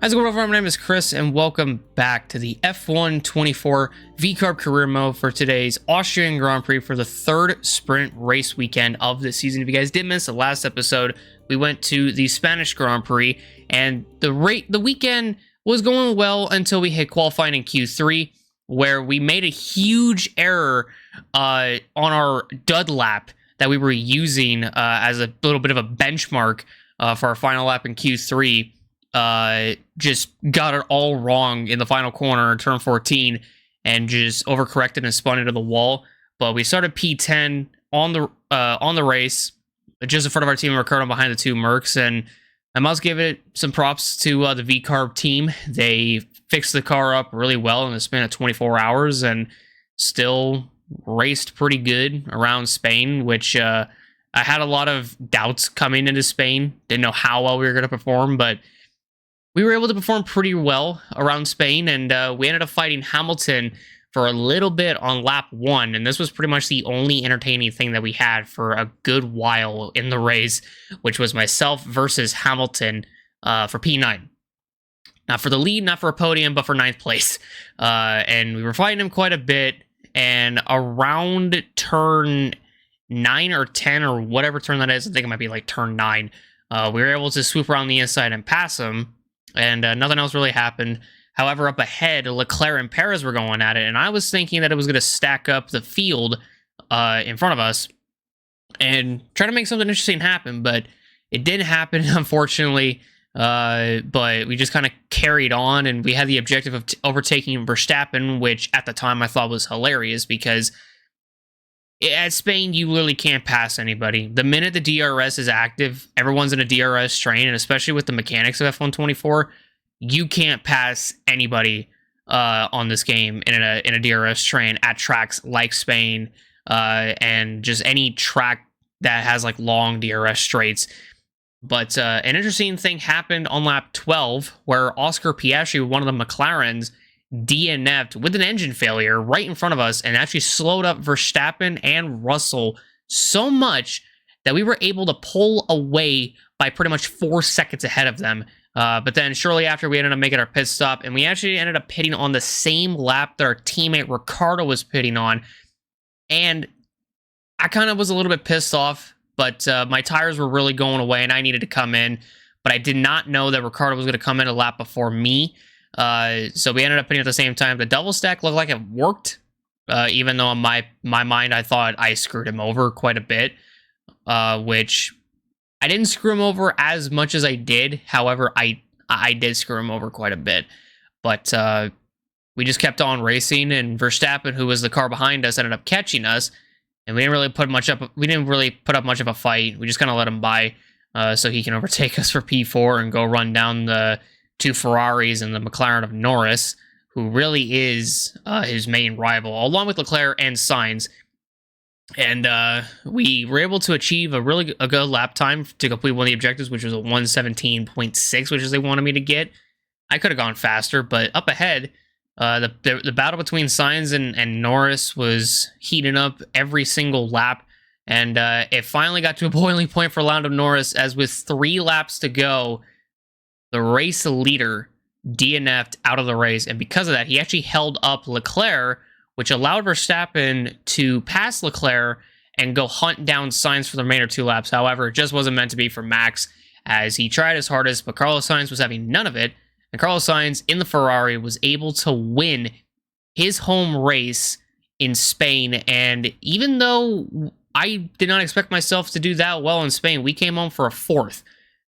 How's it going, everyone? My name is Chris, and welcome back to the F1 24 VCARB career mode for today's Austrian Grand Prix for the third sprint race weekend of the season. If you guys did miss the last episode, we went to the Spanish Grand Prix, and the weekend was going well until we hit qualifying in Q3, where we made a huge error on our dud lap that we were using as a little bit of a benchmark for our final lap in Q3. Just got it all wrong in the final corner, turn 14, and just overcorrected and spun into the wall. But we started P10 on the race, just in front of our team, Ricardo behind the two Mercs, and I must give it some props to the VCARB team. They fixed the car up really well in the span of 24 hours and still raced pretty good around Spain, which I had a lot of doubts coming into Spain. Didn't know how well we were going to perform, but we were able to perform pretty well around Spain, and we ended up fighting Hamilton for a little bit on lap 1, and this was pretty much the only entertaining thing that we had for a good while in the race, which was myself versus Hamilton for P9. Not for the lead, not for a podium, but for 9th place. And we were fighting him quite a bit, and around turn 9 or 10 or whatever turn that is, I think it might be like turn 9, we were able to swoop around the inside and pass him, and nothing else really happened. However, up ahead, Leclerc and Perez were going at it, and I was thinking that it was going to stack up the field in front of us and try to make something interesting happen, but it didn't happen, unfortunately. But we just kind of carried on, and we had the objective of overtaking Verstappen, which at the time I thought was hilarious because at Spain, you literally can't pass anybody. The minute the DRS is active, everyone's in a DRS train, and especially with the mechanics of F1 24, you can't pass anybody on this game in a DRS train at tracks like Spain and just any track that has like long DRS straights. But an interesting thing happened on lap 12 where Oscar Piastri, one of the McLarens, DNF'd with an engine failure right in front of us and actually slowed up Verstappen and Russell so much that we were able to pull away by pretty much 4 seconds ahead of them. But then shortly after, we ended up making our pit stop, and we actually ended up pitting on the same lap that our teammate Ricardo was pitting on. And I kind of was a little bit pissed off, but my tires were really going away and I needed to come in. But I did not know that Ricardo was going to come in a lap before me. So we ended up pitting at the same time. The double stack looked like it worked, even though in my mind I thought I screwed him over quite a bit, which I didn't screw him over as much as I did. However, I did screw him over quite a bit. But we just kept on racing, and Verstappen, who was the car behind us, ended up catching us, and we didn't really put up much of a fight. We just kind of let him by so he can overtake us for P4 and go run down the two Ferraris and the McLaren of Norris, who really is his main rival, along with Leclerc and Sainz. And we were able to achieve a good lap time to complete one of the objectives, which was a 1:17.6, which is they wanted me to get. I could have gone faster, but up ahead, the battle between Sainz and Norris was heating up every single lap, and it finally got to a boiling point for Lando Norris, as with 3 laps to go, the race leader DNF'd out of the race, and because of that, he actually held up Leclerc, which allowed Verstappen to pass Leclerc and go hunt down Sainz for the remainder 2 laps. However, it just wasn't meant to be for Max, as he tried his hardest, but Carlos Sainz was having none of it, and Carlos Sainz in the Ferrari was able to win his home race in Spain. And even though I did not expect myself to do that well in Spain, we came home for a 4th.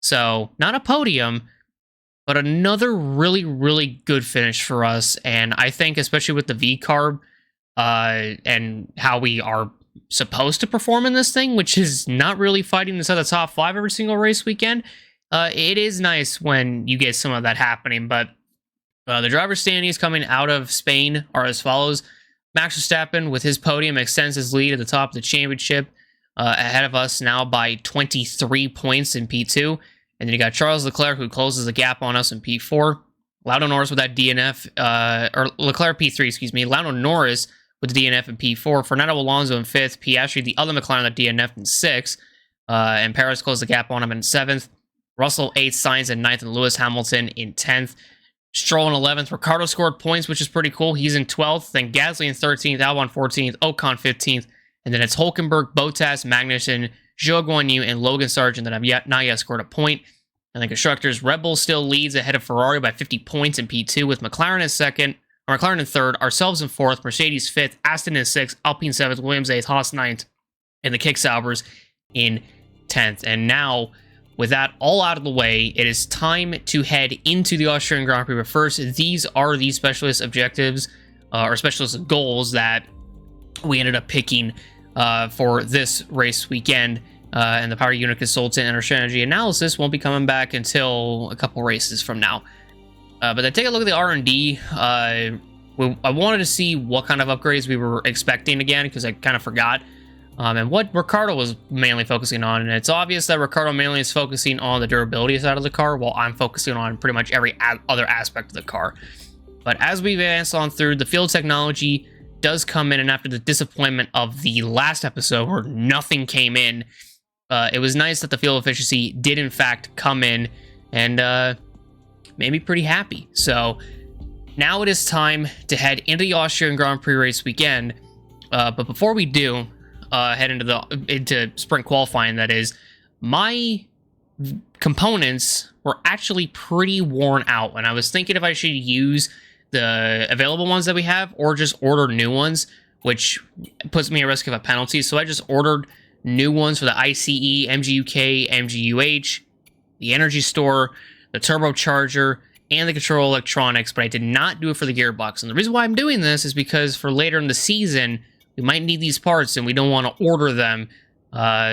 So, not a podium, but another really, really good finish for us. And I think, especially with the VCARB and how we are supposed to perform in this thing, which is not really fighting inside the top 5 every single race weekend, it is nice when you get some of that happening. But the driver standings coming out of Spain are as follows. Max Verstappen, with his podium, extends his lead at the top of the championship, ahead of us now by 23 points in P2. And then you got Charles Leclerc, who closes the gap on us in P4. Lando Norris with that DNF, or Leclerc P3, excuse me. Lando Norris with the DNF in P4. Fernando Alonso in 5th. Piastri, the other McLaren, that DNF'd in 6th. And Perez closed the gap on him in 7th. Russell 8th, Sainz in 9th, and Lewis Hamilton in 10th. Stroll in 11th. Ricardo scored points, which is pretty cool. He's in 12th. Then Gasly in 13th, Albon 14th, Ocon 15th. And then it's Hulkenberg, Bottas, Magnussen, Zhou Guanyu, and Logan Sargent that have not yet scored a point. And the constructors, Red Bull still leads ahead of Ferrari by 50 points in P2, with McLaren in second, or McLaren in third, ourselves in fourth, Mercedes fifth, Aston in sixth, Alpine seventh, Williams eighth, Haas ninth, and the Kick Saubers in 10th. And now, with that all out of the way, it is time to head into the Austrian Grand Prix. But first, these are the specialist objectives, or specialist goals that we ended up picking for this race weekend. And the Power Unit Consultant and our strategy analysis won't be coming back until a couple races from now. But then take a look at the R&D. I wanted to see what kind of upgrades we were expecting again, because I kind of forgot. And what Ricardo was mainly focusing on. And it's obvious that Ricardo mainly is focusing on the durability side of the car, while I'm focusing on pretty much every other aspect of the car. But as we advance on through, the field technology does come in, and after the disappointment of the last episode where nothing came in, it was nice that the fuel efficiency did in fact come in, and made me pretty happy. So now it is time to head into the Austrian Grand Prix race weekend. But before we do head into sprint qualifying, that is, my components were actually pretty worn out, and I was thinking if I should use the available ones that we have or just order new ones, which puts me at risk of a penalty. So I just ordered new ones for the ICE, MGUK, MGUH, the energy store, the turbocharger, and the control electronics, but I did not do it for the gearbox. And the reason why I'm doing this is because for later in the season, we might need these parts and we don't want to order them,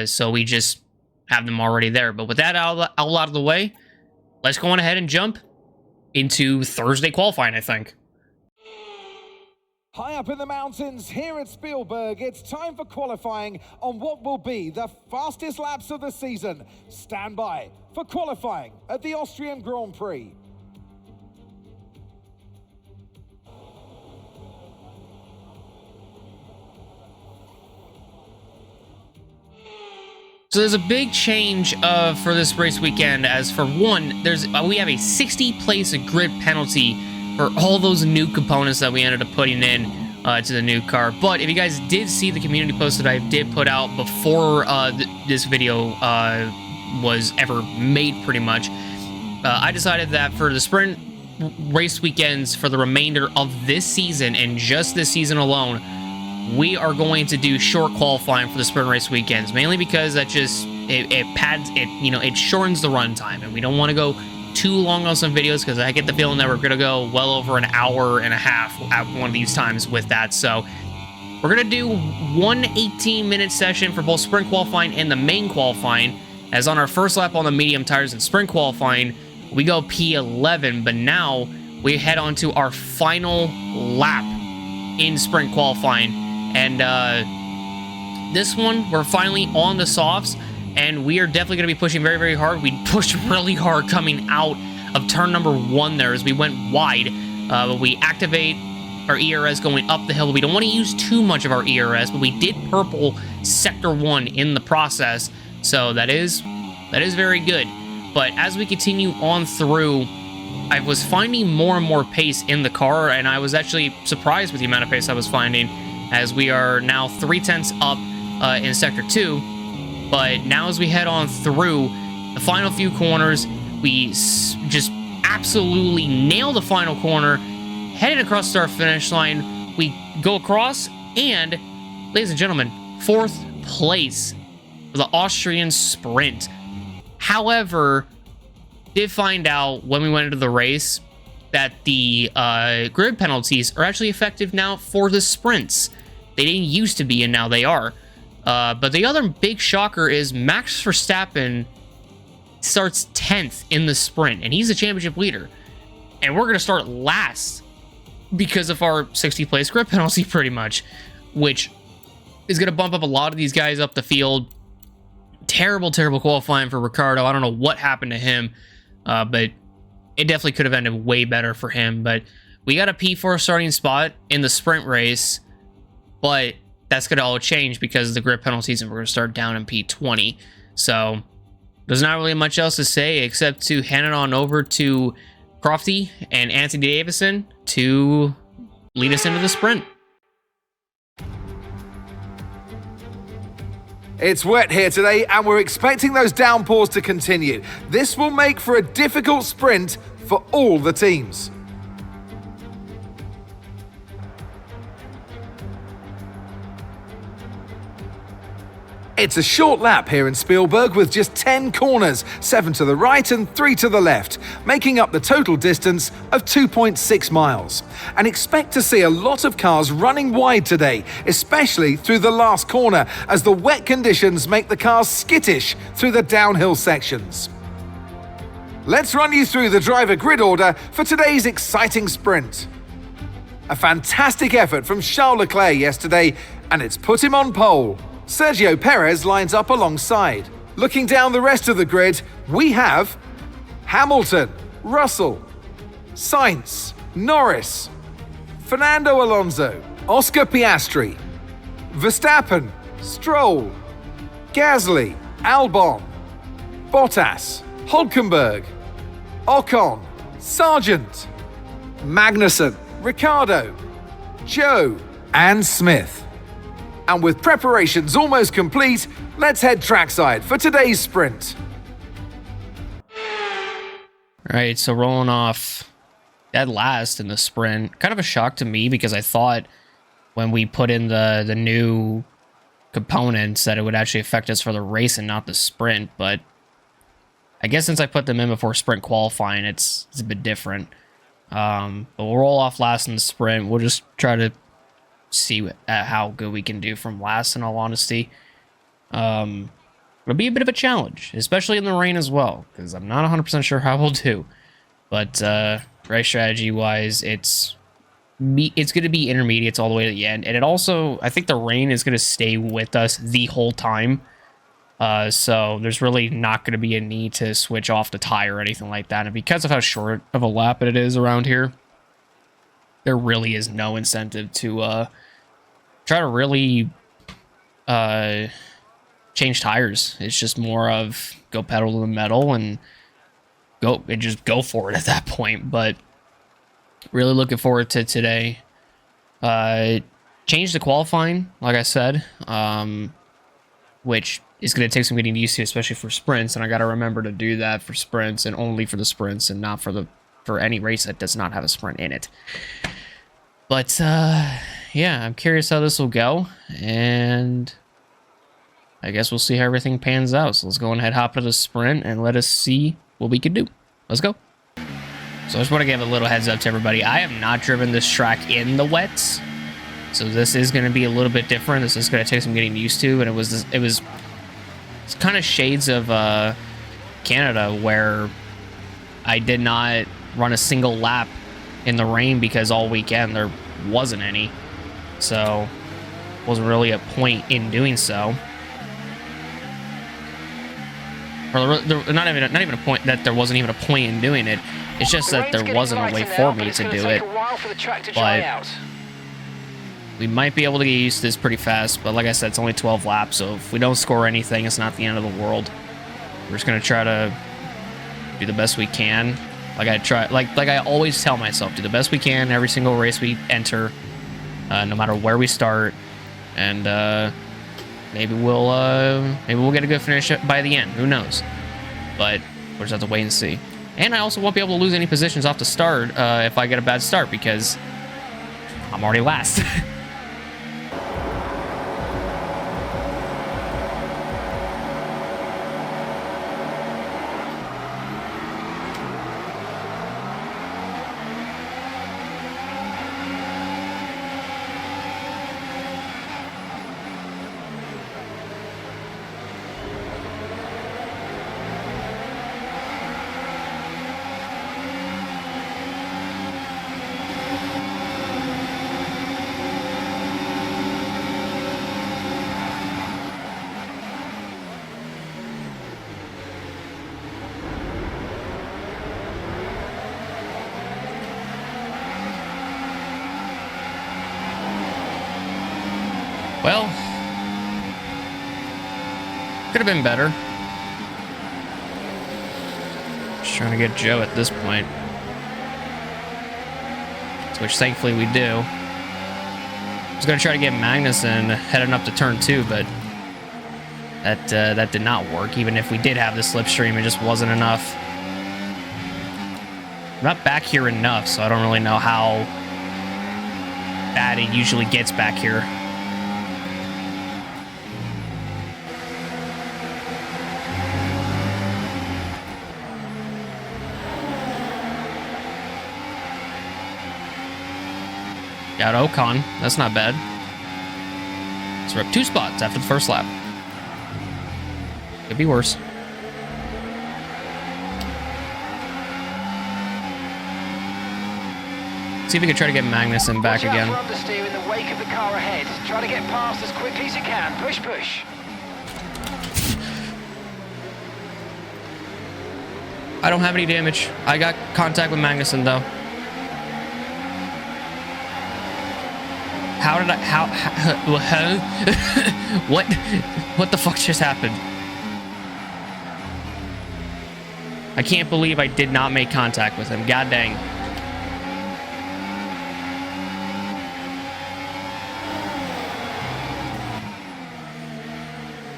so we just have them already there. But with that all out of the way, let's go on ahead and jump into Thursday qualifying, I think. High up in the mountains here at Spielberg, it's time for qualifying on what will be the fastest laps of the season. Stand by for qualifying at the Austrian Grand Prix. So there's a big change for this race weekend, as for one, we have a 60-place grid penalty for all those new components that we ended up putting in to the new car. But if you guys did see the community post that I did put out before this video was ever made, pretty much, I decided that for the sprint race weekends for the remainder of this season, and just this season alone, we are going to do short qualifying for the sprint race weekends, mainly because that just it shortens the run time, and we don't want to go too long on some videos, because I get the feeling that we're gonna go well over an hour and a half at one of these times with that. So we're gonna do one 18-minute session for both sprint qualifying and the main qualifying, as on our first lap on the medium tires in sprint qualifying we go P11, but now we head on to our final lap in sprint qualifying. And this one, we're finally on the softs, and we are definitely going to be pushing very, very hard. We pushed really hard coming out of turn number 1 there as we went wide. But we activate our ERS going up the hill. We don't want to use too much of our ERS, but we did purple sector 1 in the process, so that is very good. But as we continue on through, I was finding more and more pace in the car, and I was actually surprised with the amount of pace I was finding, as we are now 0.3 up in Sector 2. But now as we head on through the final few corners, we just absolutely nail the final corner, headed across the start finish line. We go across, and, ladies and gentlemen, 4th place for the Austrian sprint. However, did find out when we went into the race that the grid penalties are actually effective now for the sprints. They didn't used to be, and now they are. But the other big shocker is Max Verstappen starts 10th in the sprint, and he's the championship leader. And we're going to start last because of our 60-place grid penalty, pretty much, which is going to bump up a lot of these guys up the field. Terrible, terrible qualifying for Ricardo. I don't know what happened to him, but it definitely could have ended way better for him. But we got a P4 starting spot in the sprint race, but that's going to all change because of the grid penalties, and we're going to start down in P20. So there's not really much else to say except to hand it on over to Crofty and Anthony Davison to lead us into the sprint. It's wet here today and we're expecting those downpours to continue. This will make for a difficult sprint for all the teams. It's a short lap here in Spielberg with just 10 corners, 7 to the right and 3 to the left, making up the total distance of 2.6 miles. And expect to see a lot of cars running wide today, especially through the last corner, as the wet conditions make the cars skittish through the downhill sections. Let's run you through the driver grid order for today's exciting sprint. A fantastic effort from Charles Leclerc yesterday, and it's put him on pole. Sergio Perez lines up alongside. Looking down the rest of the grid, we have Hamilton, Russell, Sainz, Norris, Fernando Alonso, Oscar Piastri, Verstappen, Stroll, Gasly, Albon, Bottas, Hülkenberg, Ocon, Sargent, Magnussen, Ricciardo, Joe, and Smith. And with preparations almost complete, let's head trackside for today's sprint. All right, so rolling off dead last in the sprint. Kind of a shock to me because I thought when we put in the new components that it would actually affect us for the race and not the sprint. But I guess since I put them in before sprint qualifying, it's a bit different. But we'll roll off last in the sprint. We'll just try to see how good we can do from last, in all honesty. It'll be a bit of a challenge, especially in the rain as well, because I'm not 100% sure how we'll do. But race strategy wise, it's going to be intermediates all the way to the end, and it also, I think the rain is going to stay with us the whole time. So there's really not going to be a need to switch off the tire or anything like that. And because of how short of a lap it is around here, there really is no incentive to try to really change tires. It's just more of go pedal to the metal and just go for it at that point. But really looking forward to today. Change the qualifying, like I said, which is going to take some getting used to, especially for sprints. And I got to remember to do that for sprints and only for the sprints and not for any race that does not have a sprint in it. But yeah, I'm curious how this will go, and I guess we'll see how everything pans out. So let's go ahead, hop into the sprint, and let us see what we can do. Let's go. So I just want to give a little heads up to everybody. I have not driven this track in the wets, so this is going to be a little bit different. This is going to take some getting used to, and it's kind of shades of Canada, where I did not run a single lap in the rain because all weekend there wasn't any, so wasn't really a point in doing so. Or not even a point that there wasn't even a point in doing it. It's just that there wasn't a way for me to do it. But we might be able to get used to this pretty fast. But like I said, it's only 12 laps, so if we don't score anything, it's not the end of the world. We're just gonna try to do the best we can. Like I always tell myself, do the best we can every single race we enter, no matter where we start, and maybe we'll get a good finish by the end. Who knows? But we'll just have to wait and see. And I also won't be able to lose any positions off the start if I get a bad start, because I'm already last. Well, could have been better. Just trying to get Joe at this point. Which thankfully we do. I was going to try to get Magnussen heading up to turn 2, but that did not work. Even if we did have the slipstream, it just wasn't enough. I'm not back here enough, so I don't really know how bad it usually gets back here. Got Ocon. That's not bad. So we're up 2 spots after the first lap. Could be worse. See if we can try to get Magnussen back again. Watch out for understeer in the wake of the car ahead. Try to get past as quickly as you can. Push, push. I don't have any damage. I got contact with Magnussen though. How did I? How what the fuck just happened? I can't believe I did not make contact with him. God dang.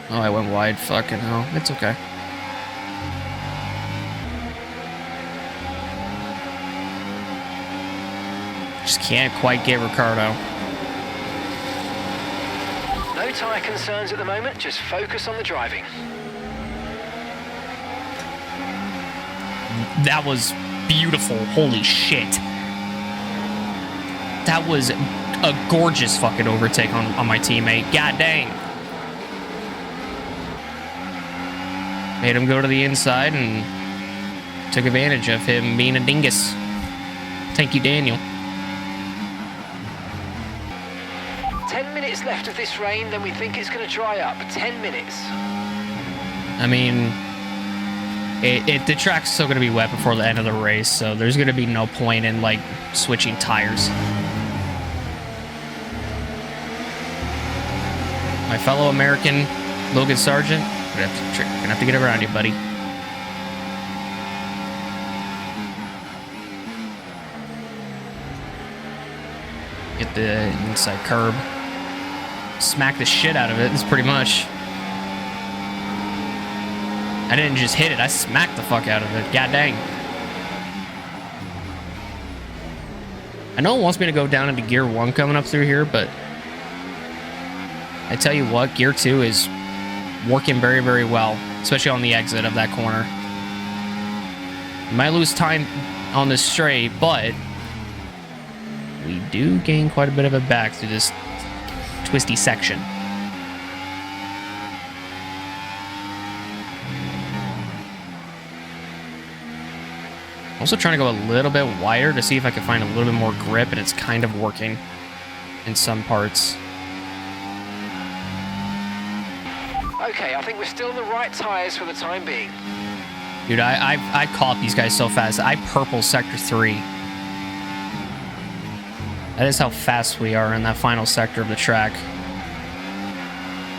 Oh, I went wide. Fucking hell. It's okay. Just can't quite get Ricardo. No tyre concerns at the moment. Just focus on the driving. That was beautiful. Holy shit. That was a gorgeous fucking overtake on my teammate. God dang. Made him go to the inside and took advantage of him being a dingus. Thank you, Daniel. 10 minutes left of this rain, then we think it's going to dry up. 10 minutes. I mean, the track's still going to be wet before the end of the race, so there's going to be no point in, like, switching tires. My fellow American, Logan Sargent, gonna have to get around you, buddy. Get the inside curb. Smack the shit out of it. That's pretty much. I didn't just hit it. I smacked the fuck out of it. God dang. I know it wants me to go down into gear 1 coming up through here, but I tell you what, gear 2 is working very, very well, especially on the exit of that corner. We might lose time on this straight, but we do gain quite a bit of it back through this twisty section. Also trying to go a little bit wider to see if I can find a little bit more grip, and it's kind of working in some parts. Okay, I think we're still in the right tyres for the time being. Dude, I caught these guys so fast. I purple sector 3. That is how fast we are in that final sector of the track.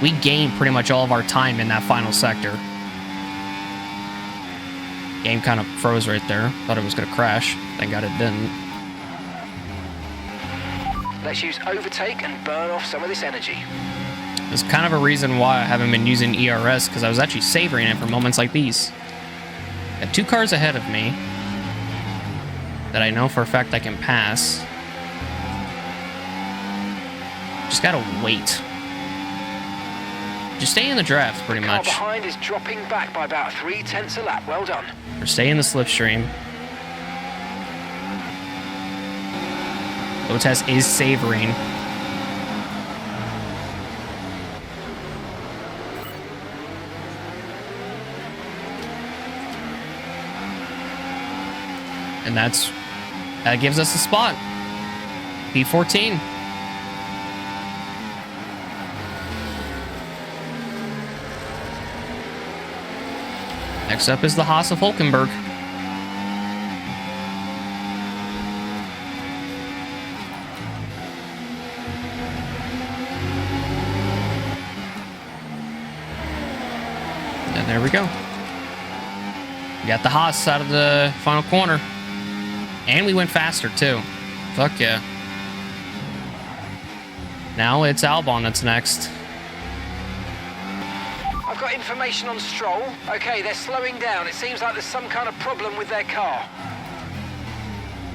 We gained pretty much all of our time in that final sector. Game kind of froze right there. Thought it was going to crash. Thank God it didn't. Let's use overtake and burn off some of this energy. There's kind of a reason why I haven't been using ERS, because I was actually savoring it for moments like these. Got 2 cars ahead of me that I know for a fact I can pass. Just gotta wait. Just stay in the draft, pretty much. The car behind is dropping back by about 3/10 a lap. Well done. Or stay in the slipstream. Bottas is savoring. And that gives us a spot. P14. Next up is the Haas of Hulkenberg. And there we go. We got the Haas out of the final corner. And we went faster, too. Fuck yeah. Now it's Albon that's next. I've got information on Stroll. Okay, they're slowing down. It seems like there's some kind of problem with their car.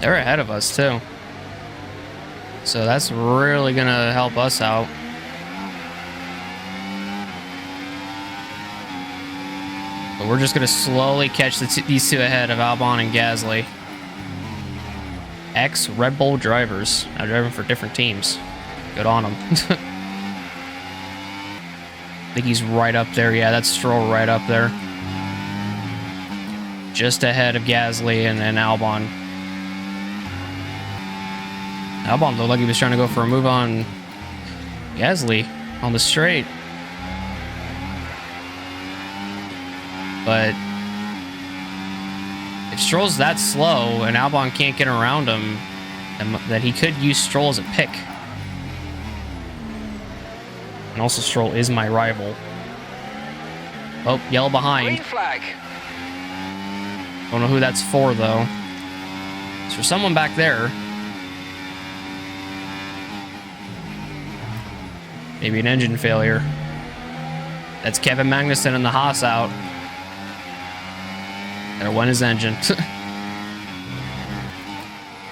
They're ahead of us, too. So that's really going to help us out. But we're just going to slowly catch these two ahead of Albon and Gasly. Ex-Red Bull drivers. Now driving for different teams. Good on them. I think he's right up there. Yeah, that's Stroll right up there. Just ahead of Gasly and Albon. Albon looked like he was trying to go for a move on Gasly on the straight. But if Stroll's that slow and Albon can't get around him, then he could use Stroll as a pick. And also Stroll is my rival. Oh, yellow behind. Green flag. Don't know who that's for, though. It's for someone back there. Maybe an engine failure. That's Kevin Magnussen and the Haas out. There went his engine.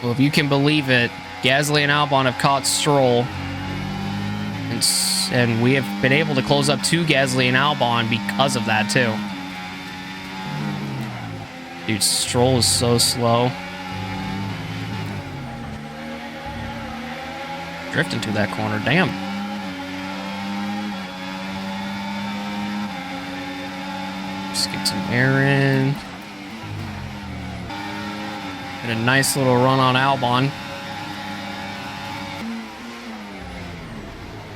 Well, if you can believe it, Gasly and Albon have caught Stroll. And we have been able to close up to Gasly and Albon because of that, too. Dude, Stroll is so slow. Drifting to that corner, damn. Just get some air in. Get a nice little run on Albon.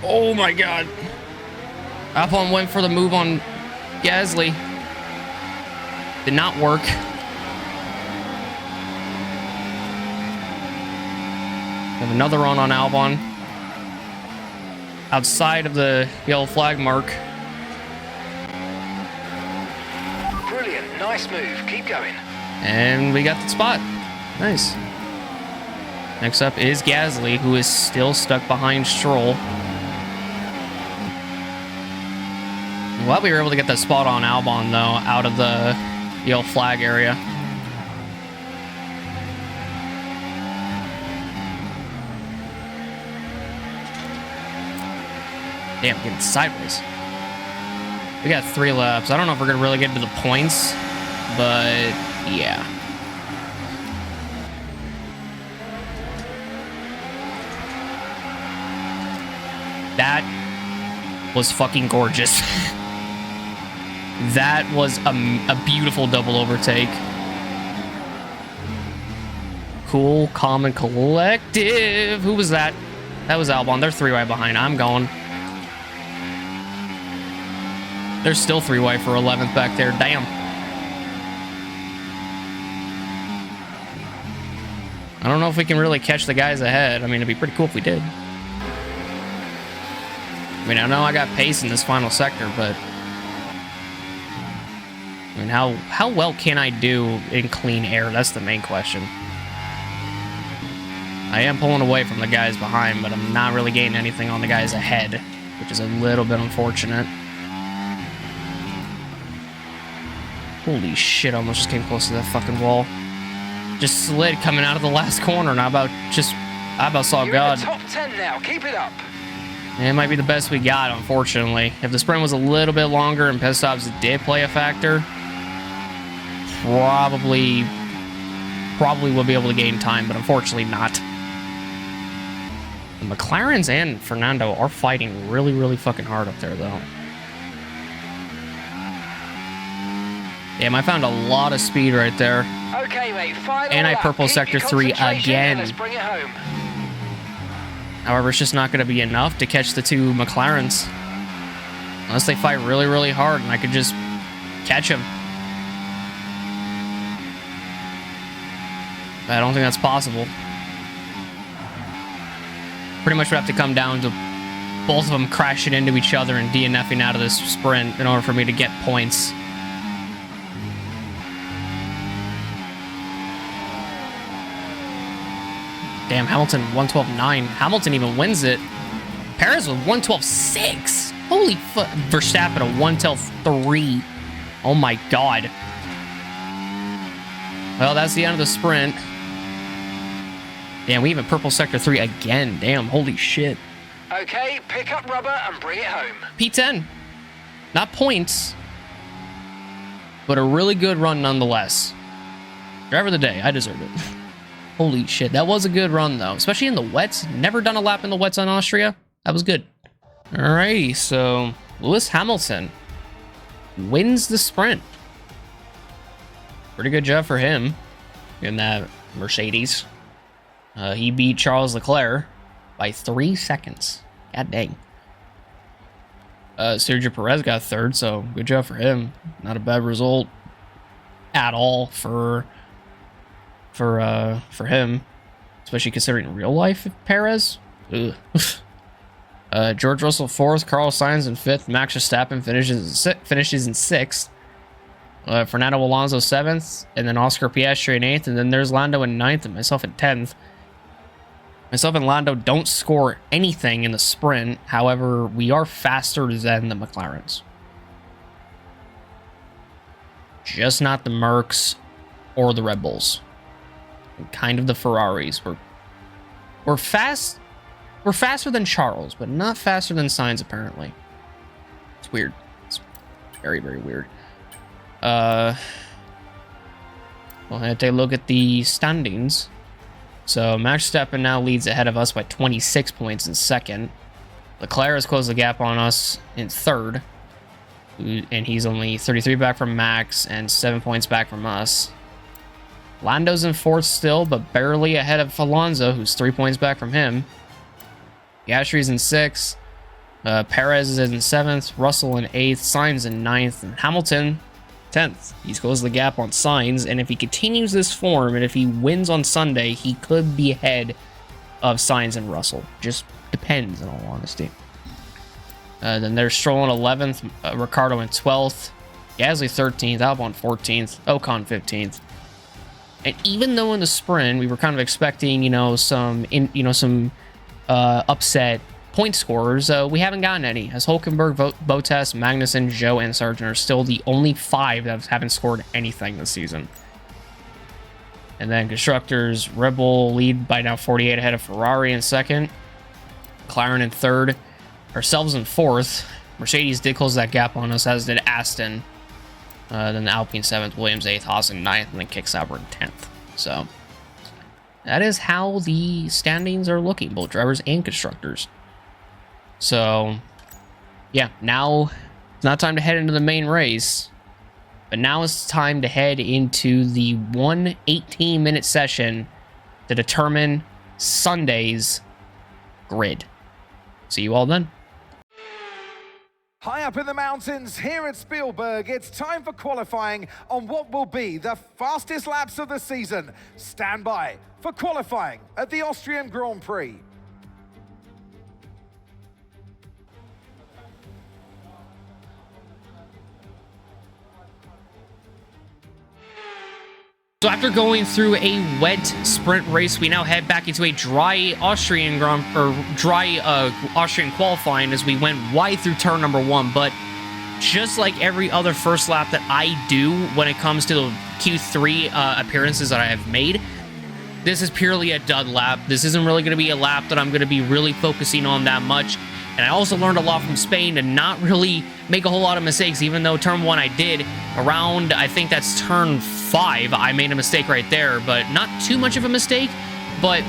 Oh my god. Albon went for the move on Gasly. Did not work. Have another run on Albon. Outside of the yellow flag mark. Brilliant. Nice move. Keep going. And we got the spot. Nice. Next up is Gasly, who is still stuck behind Stroll. Well, we were able to get that spot on Albon, though, out of the yellow flag area. Damn, getting sideways. We got 3 laps. I don't know if we're going to really get into the points, but yeah. That was fucking gorgeous. That was a beautiful double overtake. Cool, calm, and collective. Who was that? That was Albon. They're 3 right behind. I'm going. They're still 3 wide for 11th back there. Damn. I don't know if we can really catch the guys ahead. I mean, it'd be pretty cool if we did. I mean, I know I got pace in this final sector, but I mean, how well can I do in clean air? That's the main question. I am pulling away from the guys behind, but I'm not really getting anything on the guys ahead, which is a little bit unfortunate. Holy shit, I almost just came close to that fucking wall. Just slid coming out of the last corner, and I about saw You're God. in the top 10 now. Keep it up. It might be the best we got, unfortunately. If the sprint was a little bit longer and pit stops did play a factor, probably will be able to gain time, but unfortunately not. The McLarens and Fernando are fighting really, really fucking hard up there, though. Damn, I found a lot of speed right there. Okay, mate. Final And I lap. purple Keep sector your 3 concentration again. and let's bring it home. However, it's just not going to be enough to catch the 2 McLarens. Unless they fight really, really hard and I could just catch them. I don't think that's possible. Pretty much would have to come down to both of them crashing into each other and DNFing out of this sprint in order for me to get points. Damn, Hamilton 112.9. Hamilton even wins it. Perez with 112.6. Holy fuck. Verstappen a 112.3. Oh my god. Well, that's the end of the sprint. Damn, we even purple sector 3 again. Damn, holy shit. Okay, pick up rubber and bring it home. P10. Not points, but a really good run nonetheless. Driver of the day. I deserved it. Holy shit. That was a good run, though. Especially in the wets. Never done a lap in the wets on Austria. That was good. Alrighty, so Lewis Hamilton wins the sprint. Pretty good job for him in that Mercedes. He beat Charles Leclerc by 3 seconds. God dang. Sergio Perez got third, so good job for him. Not a bad result at all for him, especially considering real life Perez. Ugh. George Russell fourth, Carlos Sainz in fifth, Max Verstappen finishes in sixth. Fernando Alonso seventh, and then Oscar Piastri in eighth, and then there's Lando in ninth, and myself in 10th. Myself and Lando don't score anything in the sprint. However, we are faster than the McLarens. Just not the Mercs or the Red Bulls. And kind of the Ferraris. We're fast. We're faster than Charles, but not faster than Sainz, apparently. It's weird. It's very, very weird. We'll have to take a look at the standings. So Max Verstappen now leads ahead of us by 26 points in second. Leclerc has closed the gap on us in third. And he's only 33 back from Max and 7 points back from us. Lando's in fourth still, but barely ahead of Alonso, who's 3 points back from him. Piastri's in sixth. Perez is in seventh. Russell in eighth. Sainz in ninth. And Hamilton 10th. He's closed the gap on Sainz, and if he continues this form, and if he wins on Sunday, he could be ahead of Sainz and Russell. Just depends, in all honesty. Then there's Stroll in 11th, Ricciardo in 12th, Gasly 13th, Albon 14th, Ocon 15th. And even though in the sprint we were kind of expecting, some upset point scorers, we haven't gotten any, as Hulkenberg, Bottas, Magnussen, Zhou, and Sargent are still the only 5 that haven't scored anything this season. And then constructors, Red Bull lead by now 48 ahead of Ferrari in second, McLaren in third, ourselves in fourth. Mercedes did close that gap on us, as did Aston. Then the Alpine 7th, Williams 8th, Haas in 9th, and then Kick Sauber in 10th. So that is how the standings are looking, both drivers and constructors. So, yeah, now it's not time to head into the main race, but now it's time to head into the 1 18-minute session to determine Sunday's grid. See you all then. High up in the mountains here at Spielberg, it's time for qualifying on what will be the fastest laps of the season. Stand by for qualifying at the Austrian Grand Prix. So after going through a wet sprint race, we now head back into a dry Austrian Austrian qualifying as we went wide through turn number 1. But just like every other first lap that I do when it comes to the Q3 appearances that I have made, this is purely a dud lap. This isn't really going to be a lap that I'm going to be really focusing on that much. And I also learned a lot from Spain to not really make a whole lot of mistakes, even though turn 1 I did. Around, I think that's turn 5, I made a mistake right there, but not too much of a mistake. But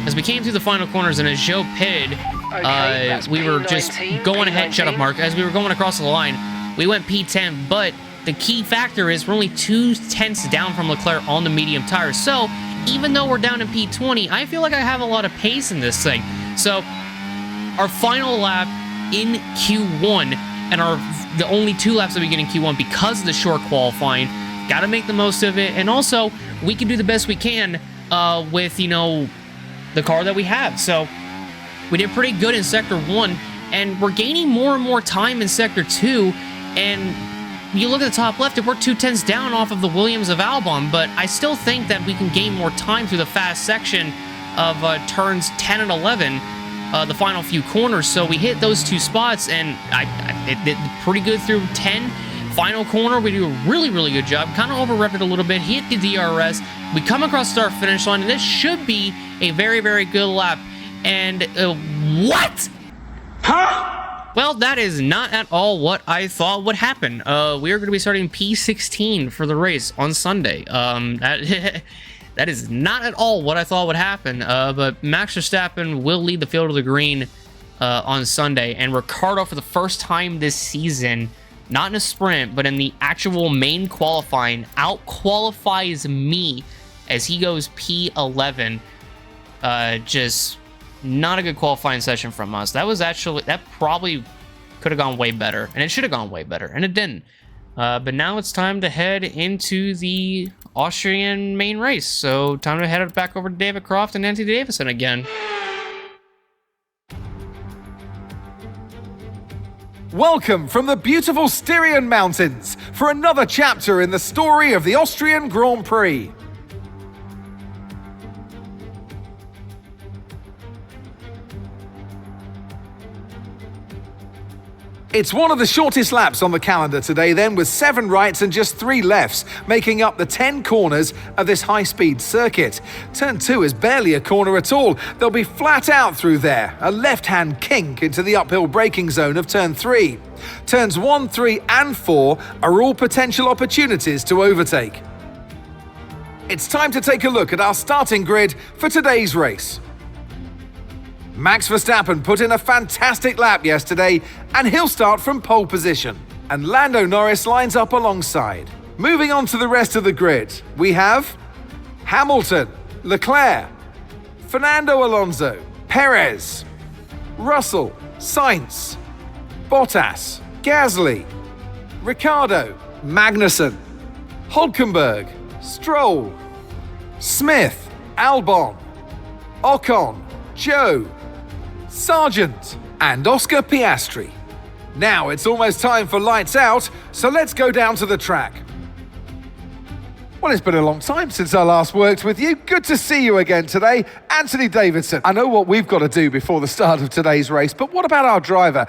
as we came through the final corners and as Zhou pitted, we were just going ahead. Shut up, Mark. As we were going across the line, we went P10, but the key factor is we're only 2 tenths down from Leclerc on the medium tires. So even though we're down in P20, I feel like I have a lot of pace in this thing. So our final lap in Q1 and the only 2 laps that we get in Q1 because of the short qualifying, got to make the most of it. And also, we can do the best we can with, the car that we have. So we did pretty good in Sector 1, and we're gaining more and more time in Sector 2. And you look at the top left, we're 2 tenths down off of the Williams of Albon, but I still think that we can gain more time through the fast section of turns 10 and 11, the final few corners. So we hit those two spots, and it did pretty good through 10. Final corner, we do a really, really good job. Kind of over-repped it a little bit, hit the DRS. We come across the start-finish line, and this should be a very, very good lap. And what? Huh? Well, that is not at all what I thought would happen. We are going to be starting P16 for the race on Sunday. That is not at all what I thought would happen. But Max Verstappen will lead the field of the green on Sunday, and Ricciardo, for the first time this season, not in a sprint, but in the actual main qualifying, out-qualifies me as he goes P11. Just not a good qualifying session from us. That probably could have gone way better, and it should have gone way better, and it didn't. But now it's time to head into the Austrian main race. So time to head back over to David Croft and Nancy Davison again. Welcome from the beautiful Styrian Mountains for another chapter in the story of the Austrian Grand Prix. It's one of the shortest laps on the calendar today then, with 7 rights and just 3 lefts, making up the 10 corners of this high-speed circuit. Turn 2 is barely a corner at all. They'll be flat out through there, a left-hand kink into the uphill braking zone of turn 3. Turns 1, 3 and 4 are all potential opportunities to overtake. It's time to take a look at our starting grid for today's race. Max Verstappen put in a fantastic lap yesterday, and he'll start from pole position. And Lando Norris lines up alongside. Moving on to the rest of the grid, we have Hamilton, Leclerc, Fernando Alonso, Perez, Russell, Sainz, Bottas, Gasly, Ricciardo, Magnussen, Hülkenberg, Stroll, Smith, Albon, Ocon, Joe, Sargent, and Oscar Piastri. Now it's almost time for lights out, so let's go down to the track. Well, it's been a long time since I last worked with you. Good to see you again today, Anthony Davidson. I know what we've got to do before the start of today's race, but what about our driver?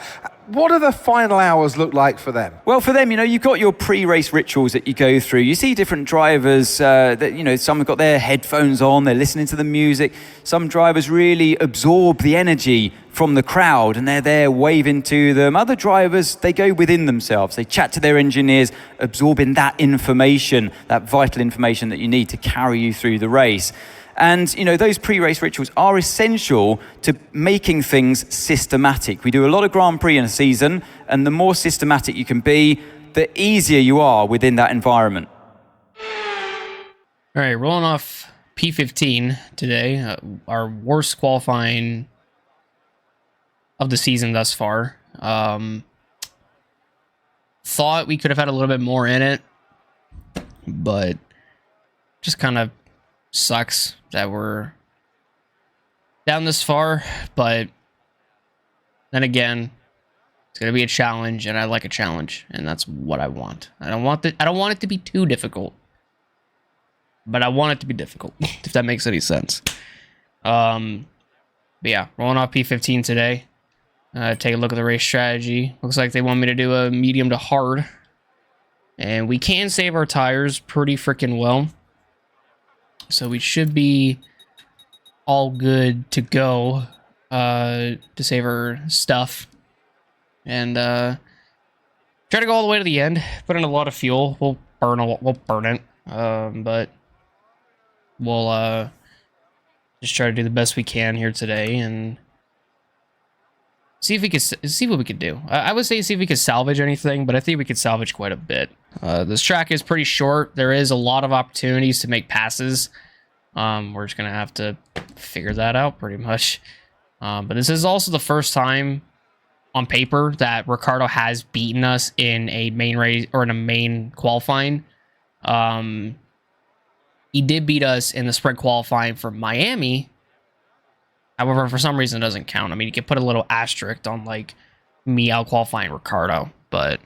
What do the final hours look like for them? Well, for them, you've got your pre-race rituals that you go through. You see different drivers that, some have got their headphones on, they're listening to the music. Some drivers really absorb the energy from the crowd and they're there waving to them. Other drivers, they go within themselves. They chat to their engineers, absorbing that information, that vital information that you need to carry you through the race. And, those pre-race rituals are essential to making things systematic. We do a lot of Grand Prix in a season, and the more systematic you can be, the easier you are within that environment. All right, rolling off P15 today, our worst qualifying of the season thus far. Thought we could have had a little bit more in it, but just kind of sucks that we're down this far. But then again, it's gonna be a challenge, and I like a challenge, and that's what I want. I don't want it to be too difficult, but I want it to be difficult, if that makes any sense. But yeah, rolling off P15 today. Take a look at the race strategy. Looks like they want me to do a medium to hard, and we can save our tires pretty freaking well. So we should be all good to go to save our stuff. And try to go all the way to the end. Put in a lot of fuel. We'll burn it. But we'll just try to do the best we can here today and see what we could do. I would say see if we could salvage anything, but I think we could salvage quite a bit. This track is pretty short. There is a lot of opportunities to make passes. We're just gonna have to figure that out pretty much. But this is also the first time on paper that Ricciardo has beaten us in a main race or in a main qualifying. He did beat us in the sprint qualifying for Miami. However, for some reason, it doesn't count. I mean, you can put a little asterisk on, like, me out-qualifying Ricciardo, but,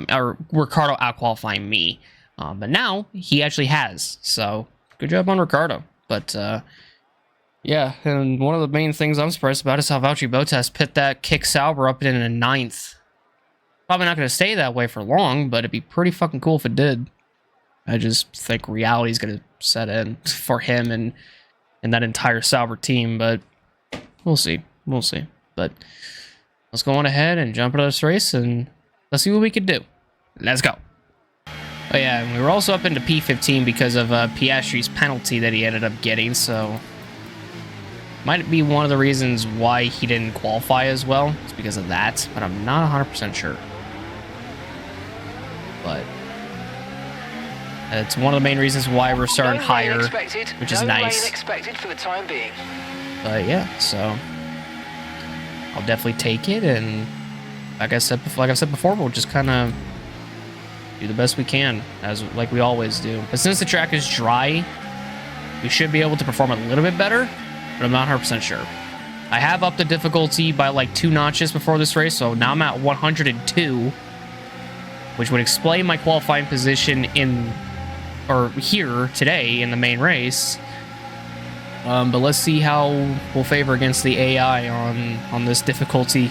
or Ricciardo out-qualifying me. But now, he actually has, so good job on Ricciardo. But Yeah, and one of the main things I'm surprised about is how Valtteri Bottas pit that kick Sauber up in a 9th. Probably not going to stay that way for long, but it'd be pretty fucking cool if it did. I just think reality's going to set in for him and that entire Sauber team, but we'll see. We'll see. But let's go on ahead and jump into this race, and let's see what we can do. Let's go. Oh yeah, and we were also up into P15 because of Piastri's penalty that he ended up getting, so might be one of the reasons why he didn't qualify as well. It's because of that, but I'm not 100% sure. But it's one of the main reasons why we're starting higher, which is nice. No rain expected for the time being. But yeah, so I'll definitely take it, and like I said before, we'll just kind of do the best we can, like we always do. But since the track is dry, we should be able to perform a little bit better, but I'm not 100% sure. I have upped the difficulty by like 2 notches before this race, so now I'm at 102, which would explain my qualifying position here today in the main race. But let's see how we'll favor against the AI on this difficulty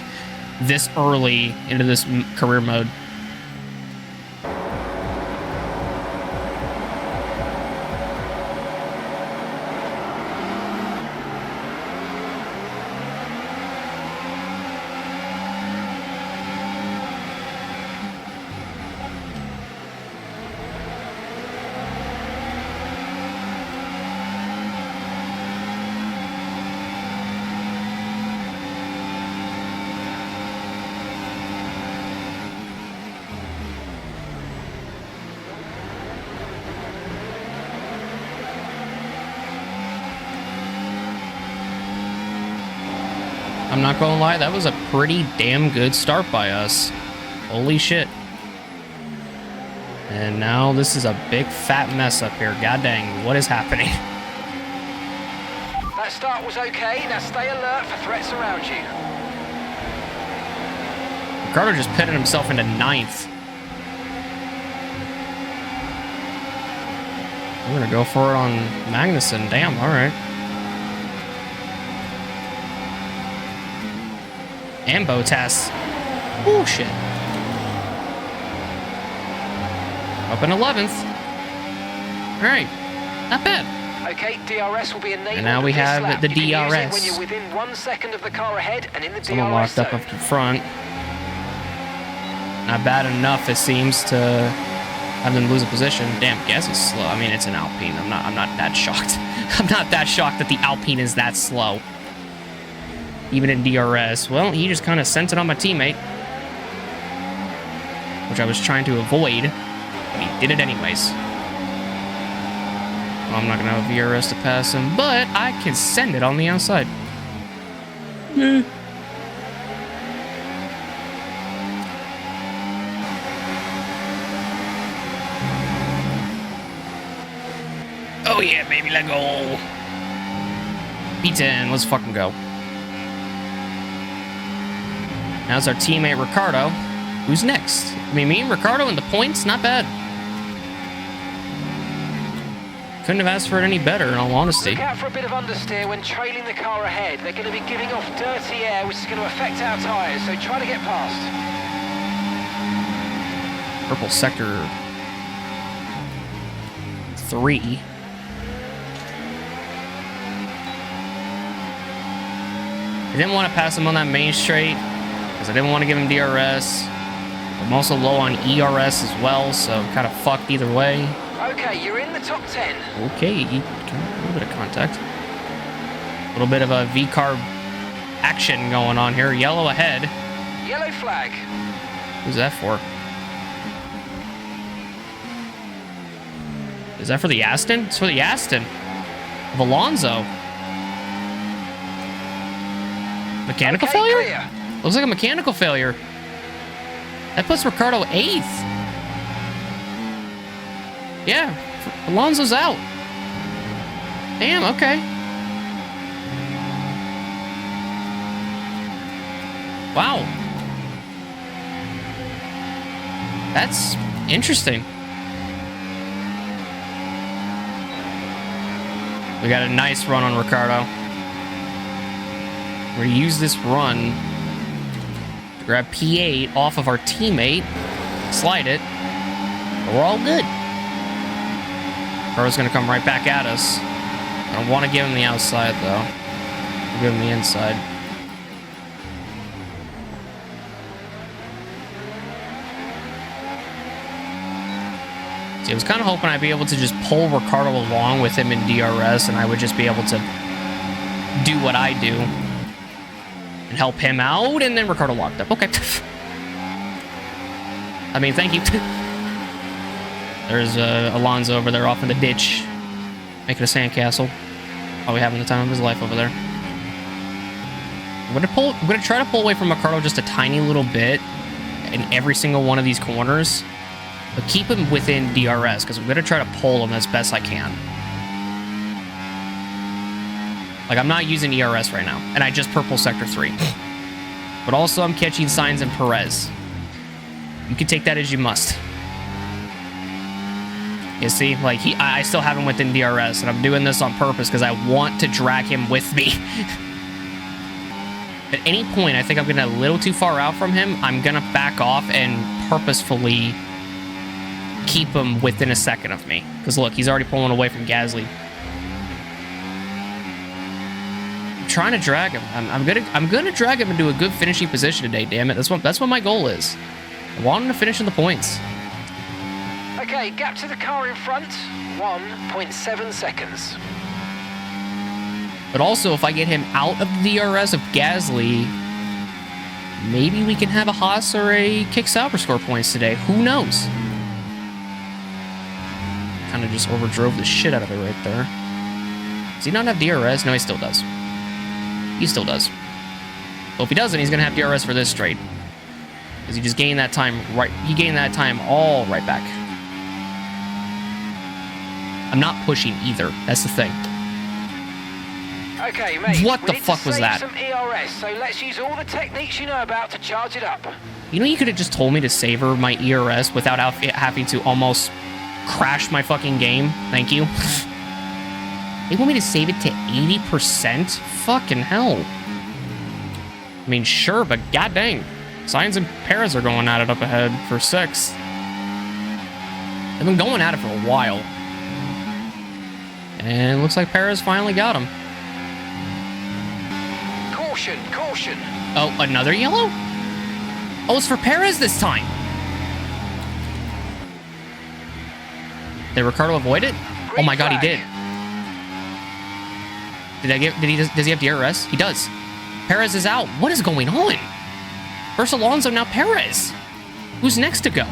this early into this career mode. I'm not gonna lie, that was a pretty damn good start by us. Holy shit. And now this is a big fat mess up here. God dang, what is happening? That start was okay, now stay alert for threats around you. Ricardo just pitted himself into 9th. I'm gonna go for it on Magnussen. Damn, alright. And Bottas. Oh, shit. Up in 11th. All right. Not bad. Okay, DRS will be enabled. And now we have the DRS. You can use it when you're within 1 second of the car ahead and in the Someone DRS locked up front. Not bad enough, it seems, to have them lose a position. Damn, gas is slow. I mean, it's an Alpine. I'm not that shocked. I'm not that shocked that the Alpine is that slow. Even in DRS. Well, he just kind of sent it on my teammate, which I was trying to avoid, but he did it anyways. Well, I'm not going to have VRS to pass him, but I can send it on the outside. Oh yeah, baby, let go. P10, let's fucking go. Now it's our teammate Ricardo. Who's next? I mean, me and Ricardo in the points, not bad. Couldn't have asked for it any better, in all honesty. Look out for a bit of understeer when trailing the car ahead. They're going to be giving off dirty air, which is going to affect our tyres, so try to get past. Purple sector 3. I didn't want to pass him on that main straight because I didn't want to give him DRS. I'm also low on ERS as well, so kind of fucked either way. Okay, you're in the top 10. Okay, a little bit of contact. A little bit of a VCARB action going on here. Yellow ahead. Yellow flag. Who's that for? Is that for the Aston? It's for the Aston of Alonso. Mechanical failure? Clear. Looks like a mechanical failure. That puts Ricardo 8th. Yeah, Alonso's out. Damn, okay. Wow. That's interesting. We got a nice run on Ricardo. We're gonna use this run to grab P8 off of our teammate, slide it, but we're all good. Car's gonna come right back at us. I don't want to give him the outside though. I'll give him the inside. See, I was kind of hoping I'd be able to just pull Ricardo along with him in DRS, and I would just be able to do what I do and help him out, and then Ricardo locked up. Okay. I mean, thank you. There's Alonso over there off in the ditch, making a sandcastle. Probably having the time of his life over there. I'm gonna try to pull away from Ricardo just a tiny little bit in every single one of these corners, but keep him within DRS because I'm gonna try to pull him as best I can. Like, I'm not using ERS right now, and I just purple sector 3. But also, I'm catching Sainz and Perez. You can take that as you must. You see, like, I still have him within DRS, and I'm doing this on purpose because I want to drag him with me. At any point, I think I'm getting a little too far out from him. I'm going to back off and purposefully keep him within a second of me. Because, look, he's already pulling away from Gasly. Trying to drag him. I'm gonna drag him into a good finishing position today. Damn it! That's what my goal is. I want him to finish in the points. Okay, gap to the car in front, 1.7 seconds. But also, if I get him out of the DRS of Gasly, maybe we can have a Haas or a Kick Sauber score points today. Who knows? Kind of just overdrove the shit out of it right there. Does he not have DRS? No, he still does. He still does. Well, if he doesn't, he's going to have DRS for this straight. Because he just gained that time right. He gained that time all right back. I'm not pushing either. That's the thing. Okay, mate. What the fuck was that? Some ERS, so let's use all the techniques you know about to charge it up. You know, you could have just told me to savor my ERS without having to almost crash my fucking game. Thank you. They want me to save it to 80%? Fucking hell. I mean, sure, but god dang. Sainz and Perez are going at it up ahead for 6th. They've been going at it for a while. And it looks like Perez finally got him. Caution, caution. Oh, another yellow? Oh, it's for Perez this time. Did Ricardo avoid it? Green oh my god, flag. he did. Does he have DRS? He does. Perez is out. What is going on? First Alonso, now Perez. Who's next to go?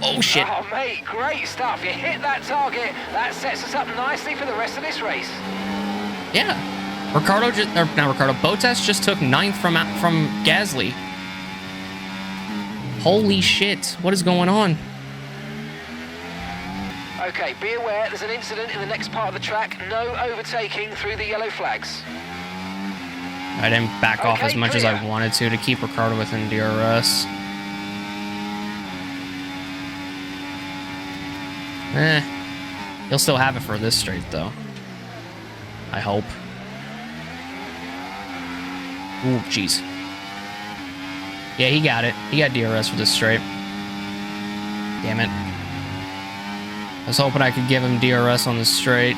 Oh shit. Oh mate, great stuff. You hit that target. That sets us up nicely for the rest of this race. Yeah. Bottas just took 9th from Gasly. Holy shit. What is going on? Okay, be aware there's an incident in the next part of the track. No overtaking through the yellow flags. I didn't back off Okay, as much clear. as I wanted to keep Ricardo within DRS. He'll still have it for this straight, though. I hope. Ooh, jeez. Yeah, he got it. He got DRS for this straight. Damn it. I was hoping I could give him DRS on the straight.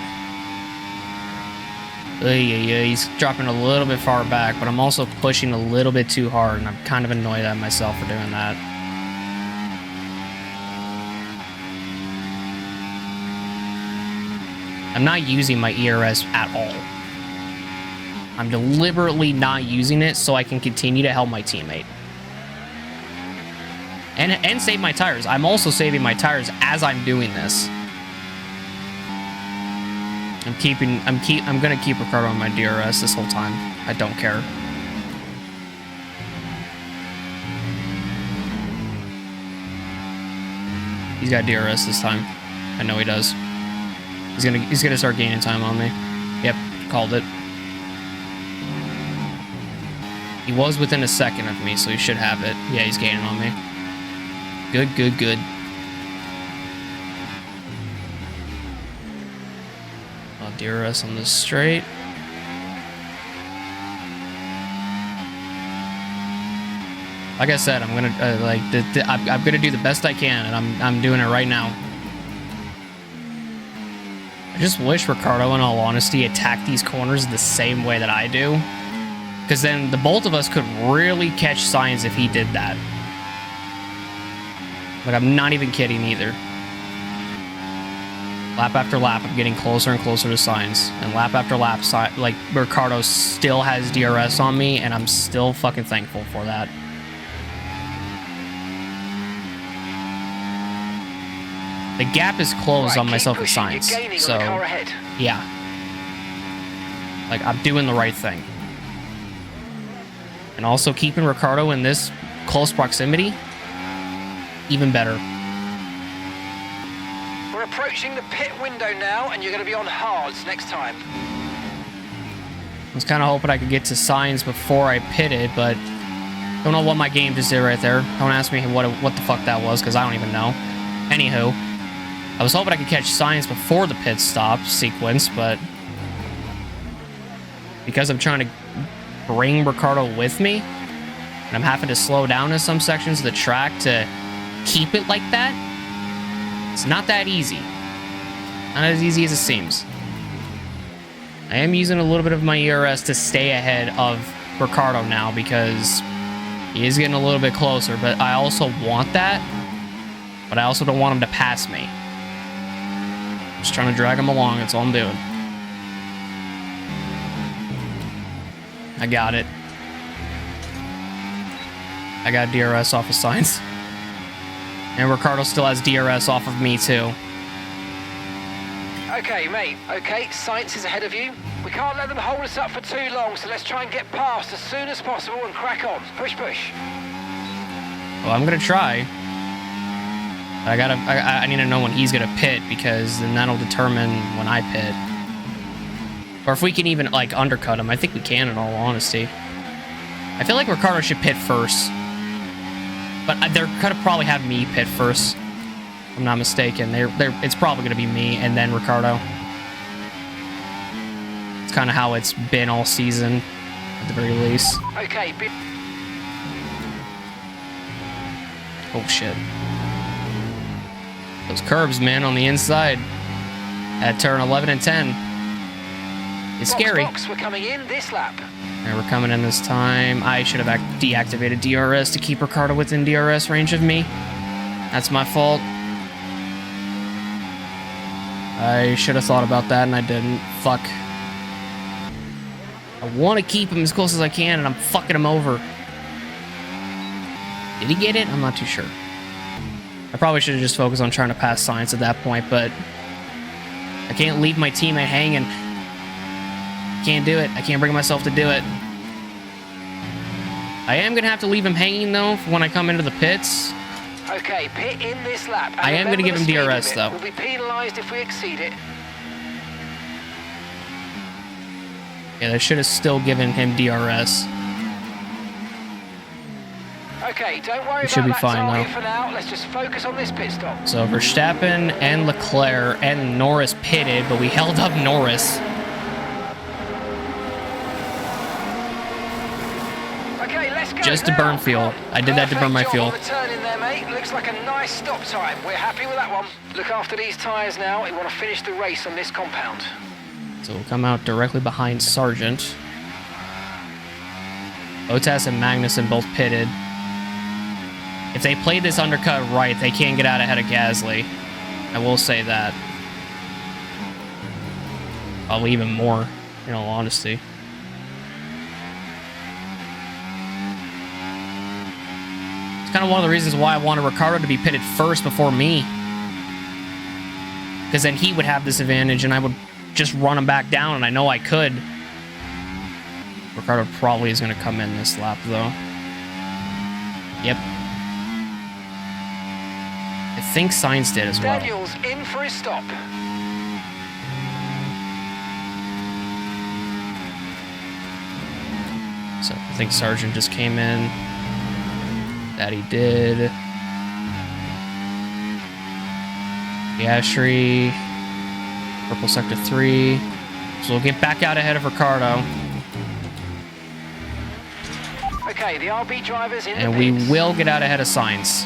Yeah, he's dropping a little bit far back, but I'm also pushing a little bit too hard, and I'm kind of annoyed at myself for doing that. I'm not using my ERS at all. I'm deliberately not using it so I can continue to help my teammate. And save my tires. I'm also saving my tires as I'm doing this. I'm gonna keep Ricardo on my DRS this whole time. I don't care. He's got DRS this time. I know he does. He's gonna start gaining time on me. Yep, called it. He was within a second of me, so he should have it. Yeah, he's gaining on me. Good, good, good. I'll DRS on this straight. Like I said, I'm gonna I'm gonna do the best I can, and I'm doing it right now. I just wish Ricciardo, in all honesty, attacked these corners the same way that I do, because then the both of us could really catch Sainz if he did that. Like, I'm not even kidding either. Lap after lap, I'm getting closer and closer to Sainz, and lap after lap, like, Ricciardo still has DRS on me, and I'm still fucking thankful for that. The gap is closed on myself and Sainz, so yeah, like, I'm doing the right thing. And also keeping Ricciardo in this close proximity, even better. We're approaching the pit window now, and you're going to be on hards next time. I was kind of hoping I could get to Sainz before I pitted, but don't know what my game just did right there. Don't ask me what the fuck that was, because I don't even know. Anywho, I was hoping I could catch Sainz before the pit stop sequence, but because I'm trying to bring Ricciardo with me, and I'm having to slow down in some sections of the track to keep it like that, it's not that easy. Not as easy as it seems. I am using a little bit of my ERS to stay ahead of Ricciardo now, because he is getting a little bit closer, but I also want that, but I also don't want him to pass me. Just trying to drag him along, that's all I'm doing. I got it. I got DRS off of Sainz. And Ricciardo still has DRS off of me too. Okay, mate. Okay, Sainz is ahead of you. We can't let them hold us up for too long, so let's try and get past as soon as possible and crack on. Push, push. Well, I'm gonna try. I need to know when he's gonna pit, because then that'll determine when I pit. Or if we can even, like, undercut him. I think we can, in all honesty. I feel like Ricciardo should pit first. But they're gonna probably have me pit first. If I'm not mistaken. It's probably gonna be me and then Ricciardo. It's kind of how it's been all season, at the very least. Okay. Oh shit. Those curbs, man, on the inside at turn 11 and 10. It's scary. Box, we're coming in this lap. And we're coming in this time. I should have deactivated DRS to keep Ricciardo within DRS range of me. That's my fault. I should have thought about that, and I didn't. Fuck. I want to keep him as close as I can, and I'm fucking him over. Did he get it? I'm not too sure. I probably should have just focused on trying to pass Sainz at that point, but I can't leave my teammate hanging. Can't do it. I can't bring myself to do it. I am going to have to leave him hanging, though, when I come into the pits. Okay, pit in this lap. And I am going to give him DRS, though. We'll be penalised if we exceed it. Yeah, I should have still given him DRS. Okay, don't worry should about be that fine, target though. for now. Let's just focus on this pit stop. So Verstappen and Leclerc and Norris pitted, but we held up Norris. Okay, let's go. Just to burn fuel. I did that to burn my fuel. Perfect job on the turn in there, mate. Looks like a nice stop time. We're happy with that one. Look after these tyres now. We want to finish the race on this compound. So we'll come out directly behind Sargent. Bottas and Magnussen both pitted. If they play this undercut right, they can't get out ahead of Gasly. I will say that. Probably even more, in all honesty. It's kind of one of the reasons why I wanted Ricciardo to be pitted first before me. Because then he would have this advantage and I would just run him back down, and I know I could. Ricciardo probably is going to come in this lap, though. Yep. I think Sainz did as well. Daniel's in for his stop. So I think Sargent just came in. That he did. Piastri. Purple sector 3. So we'll get back out ahead of Ricciardo. Okay, the RB driver's in And the we pits. will get out ahead of Sainz,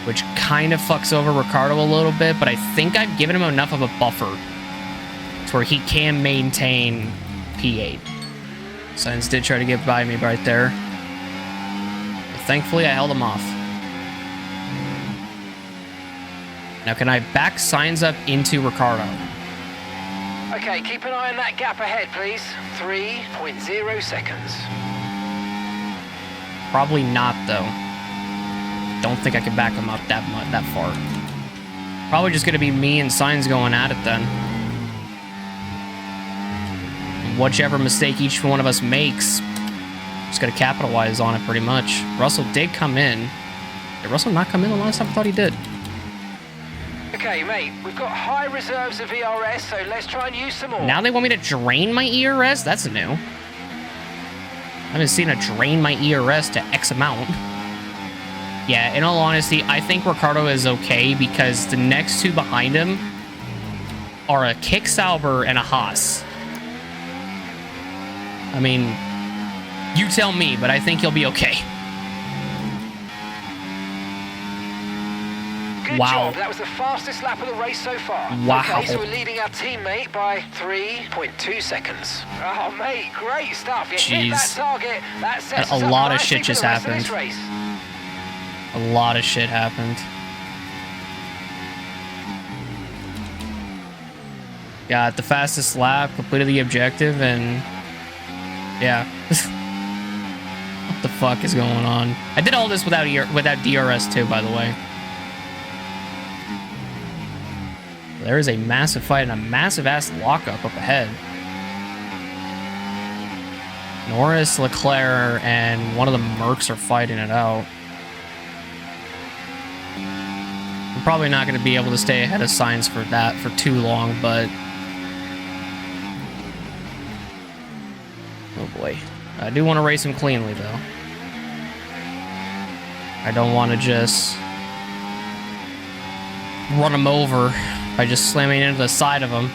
which kind of fucks over Ricciardo a little bit, but I think I've given him enough of a buffer to where he can maintain P8. Sainz did try to get by me right there. But thankfully, I held him off. Now, can I back Sainz up into Ricciardo? Okay, keep an eye on that gap ahead, please. 3.0 seconds. Probably not, though. Don't think I can back him up that far. Probably just going to be me and Sainz going at it then. And whichever mistake each one of us makes, just got to capitalize on it pretty much. Russell did come in. Did Russell not come in the last time? I thought he did. Okay, mate, we've got high reserves of VRS, so let's try and use some more. Now they want me to drain my ERS? That's new. I haven't seen a drain my ERS to X amount. Yeah, in all honesty, I think Ricciardo is okay because the next two behind him are a Kick Sauber and a Haas. I mean, you tell me, but I think he'll be okay. Good Wow. job. That was the fastest lap of the race so far. Wow. Okay, so we're leading our teammate by 3.2 seconds. Oh, mate, great stuff. You hit that Jeez. target. That sets A us up lot of nicely shit for just the rest of happened. this race. A lot of shit happened. Got the fastest lap, completed the objective, and yeah. What the fuck is going on? I did all this without DRS too, by the way. There is a massive fight and a massive ass lockup up ahead. Norris, Leclerc, and one of the Mercs are fighting it out. I'm probably not going to be able to stay ahead of Sainz for too long, but oh boy, I do want to race him cleanly though. I don't want to just run him over by just slamming into the side of him.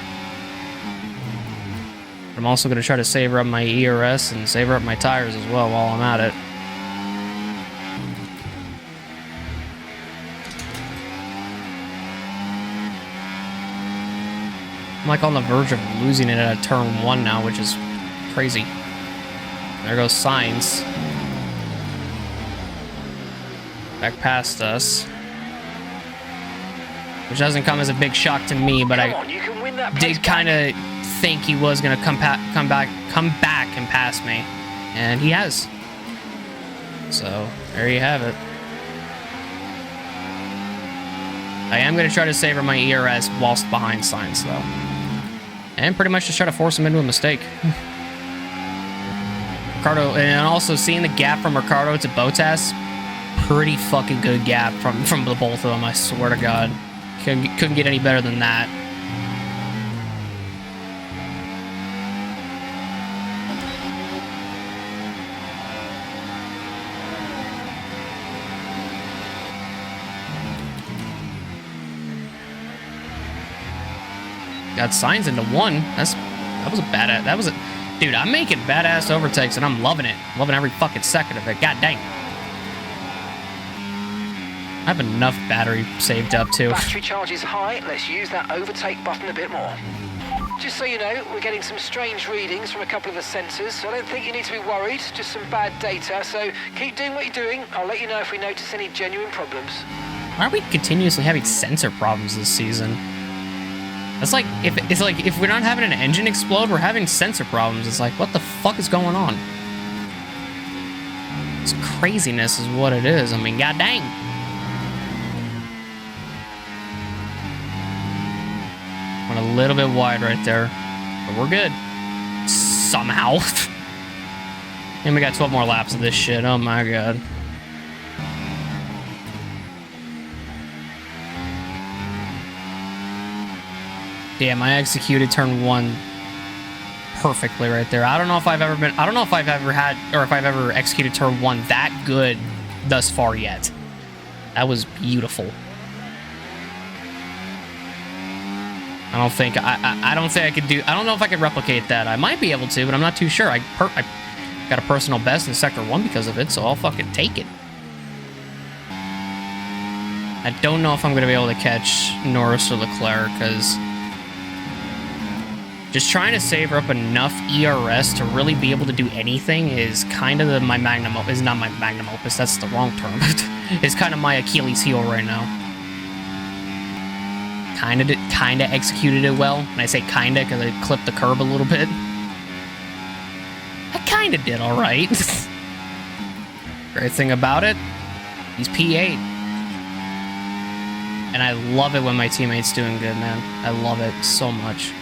I'm also going to try to savor up my ERS and savor up my tires as well while I'm at it. I'm like on the verge of losing it at turn 1 now, which is crazy. There goes Sainz. Back past us. Which doesn't come as a big shock to me, but Come on, you can win that did kind of think he was going to come back and pass me. And he has. So, there you have it. I am going to try to savor my ERS whilst behind Sainz, though. And pretty much just try to force him into a mistake. Ricciardo, and also seeing the gap from Ricciardo to Bottas, pretty fucking good gap from the both of them, I swear to God. Couldn't get any better than that. Got Sainz into 1. That was a badass. That was a dude. I'm making badass overtakes and I'm loving it. Loving every fucking second of it. God dang. I have enough battery saved up too. Battery charge is high. Let's use that overtake button a bit more. Just so you know, we're getting some strange readings from a couple of the sensors, so I don't think you need to be worried. Just some bad data. So keep doing what you're doing. I'll let you know if we notice any genuine problems. Why are we continuously having sensor problems this season? It's like if we're not having an engine explode, we're having sensor problems. It's like, what the fuck is going on? It's craziness is what it is. I mean, god dang. Went a little bit wide right there, but we're good. Somehow. And we got 12 more laps of this shit. Oh my god. Damn, I executed turn 1 perfectly right there. I don't know if I've ever executed turn 1 that good thus far yet. That was beautiful. I don't think I could do. I don't know if I could replicate that. I might be able to, but I'm not too sure. Got a personal best in Sector 1 because of it, so I'll fucking take it. I don't know if I'm going to be able to catch Norris or Leclerc, because just trying to save up enough ERS to really be able to do anything is kind of my magnum opus. Is not my magnum opus, that's the wrong term. It's kind of my Achilles heel right now. Kinda executed it well, and I say kinda because I clipped the curb a little bit. I kinda did all right. Great thing about it, he's P8. And I love it when my teammate's doing good, man. I love it so much.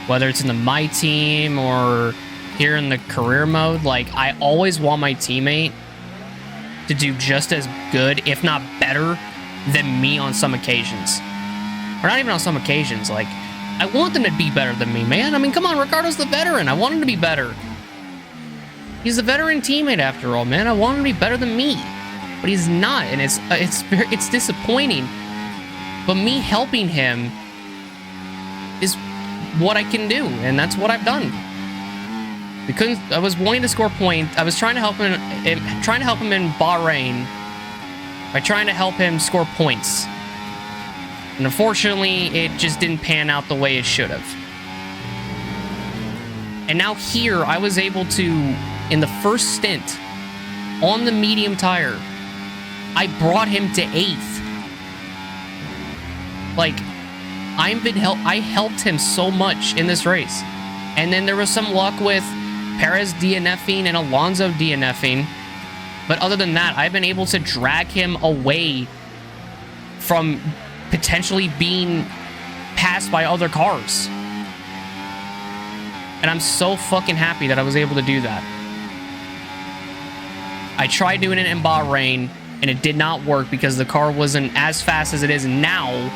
Whether it's in the my team or here in the career mode, like, I always want my teammate to do just as good, if not better, than me on some occasions. Or not even on some occasions, like, I want them to be better than me, man. I mean, come on, Ricardo's the veteran. I want him to be better. He's a veteran teammate after all, man. I want him to be better than me. But he's not, and it's disappointing. But me helping him is what I can do, and that's what I've done. I was wanting to score points. I was trying to help him in Bahrain by trying to help him score points. And unfortunately, it just didn't pan out the way it should have. And now here, I was able to, in the first stint, on the medium tire, I brought him to 8th. Like, I helped him so much in this race. And then there was some luck with Perez DNFing and Alonso DNFing. But other than that, I've been able to drag him away from potentially being passed by other cars. And I'm so fucking happy that I was able to do that. I tried doing it in Bahrain, and it did not work because the car wasn't as fast as it is now.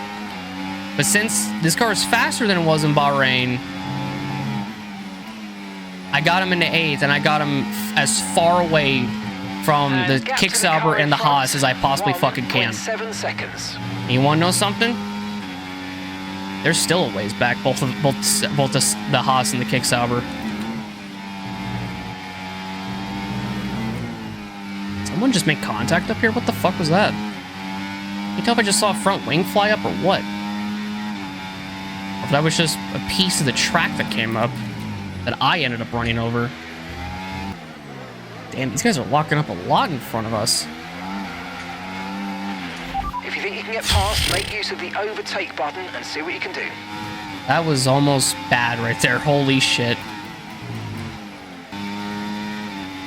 But since this car is faster than it was in Bahrain, I got him into 8th, and I got him as far away from the Kicksauber and the Haas as I possibly fucking can. 7 seconds. You want to know something? They're still a ways back, both the Haas and the Kicksauber. Someone just make contact up here? What the fuck was that? Can you tell if I just saw a front wing fly up or what? Or if that was just a piece of the track that came up that I ended up running over. Damn, these guys are locking up a lot in front of us. If you think you can get past, make use of the overtake button and see what you can do. That was almost bad right there. Holy shit.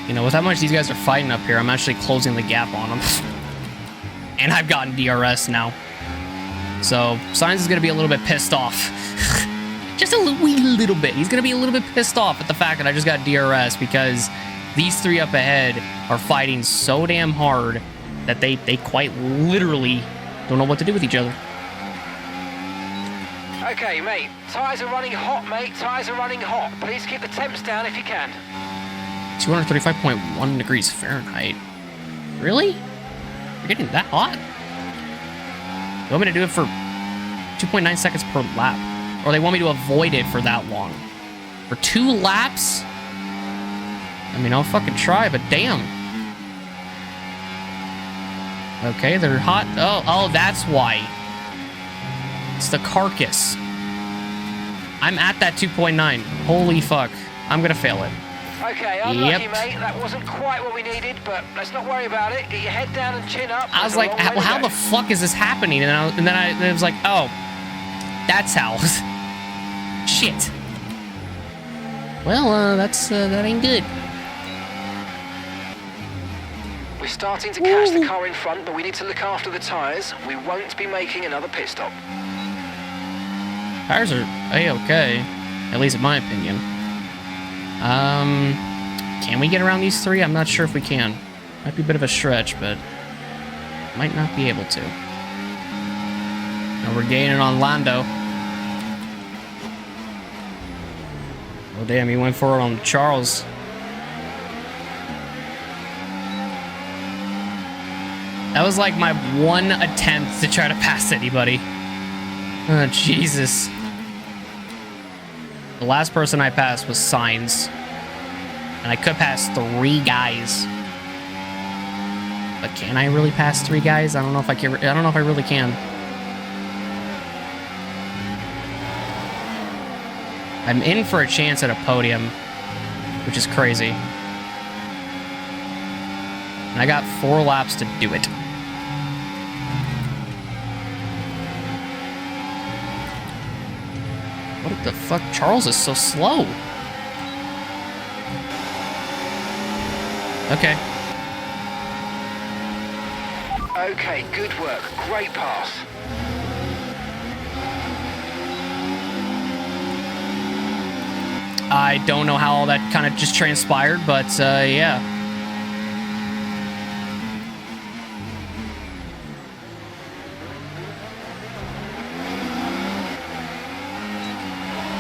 You know, with how much these guys are fighting up here, I'm actually closing the gap on them. And I've gotten DRS now. So, Sainz is going to be a little bit pissed off. Just a wee little bit. He's going to be a little bit pissed off at the fact that I just got DRS because these three up ahead are fighting so damn hard that they quite literally don't know what to do with each other. Okay, mate. Tyres are running hot, mate. Tyres are running hot. Please keep the temps down if you can. 235.1 degrees Fahrenheit. Really? You're getting that hot? You want me to do it for 2.9 seconds per lap? Or they want me to avoid it for that long? For 2 laps? I mean, I'll fucking try, but damn. Okay, they're hot. Oh, that's why. It's the carcass. I'm at that 2.9. Holy fuck. I'm gonna fail it. Okay, unlucky, mate. That wasn't quite what we needed, but let's not worry about it. Get your head down and chin up. I was like, how the fuck is this happening? And then it was like, oh, that's how. Shit. Well, that ain't good. We're starting to catch the car in front, but we need to look after the tyres. We won't be making another pit stop. Tires are A-okay, at least in my opinion. Can we get around these three? I'm not sure if we can. Might be a bit of a stretch, but might not be able to. Now we're gaining on Lando. Oh damn, he went for it on Charles. That was like my one attempt to try to pass anybody. Oh, Jesus. The last person I passed was Sainz. And I could pass 3 guys. But can I really pass 3 guys? I don't know if I can. I don't know if I really can. I'm in for a chance at a podium, which is crazy. And I got 4 laps to do it. What the fuck? Charles is so slow. Okay. Okay, good work. Great pass. I don't know how all that kind of just transpired, but yeah.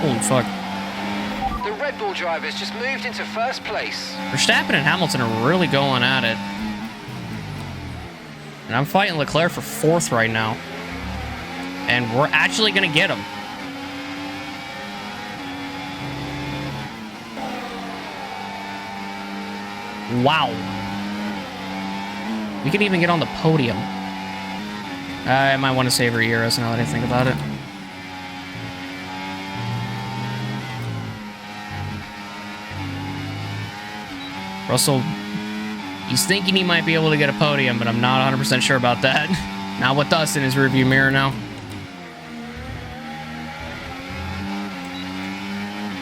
Holy fuck. The Red Bull drivers just moved into first place. Verstappen and Hamilton are really going at it. And I'm fighting Leclerc for 4th right now. And we're actually going to get him. Wow. We could even get on the podium. I might want to save our Euros now that I think about it. Russell, he's thinking he might be able to get a podium, but I'm not 100% sure about that. Not with us in his rearview mirror now.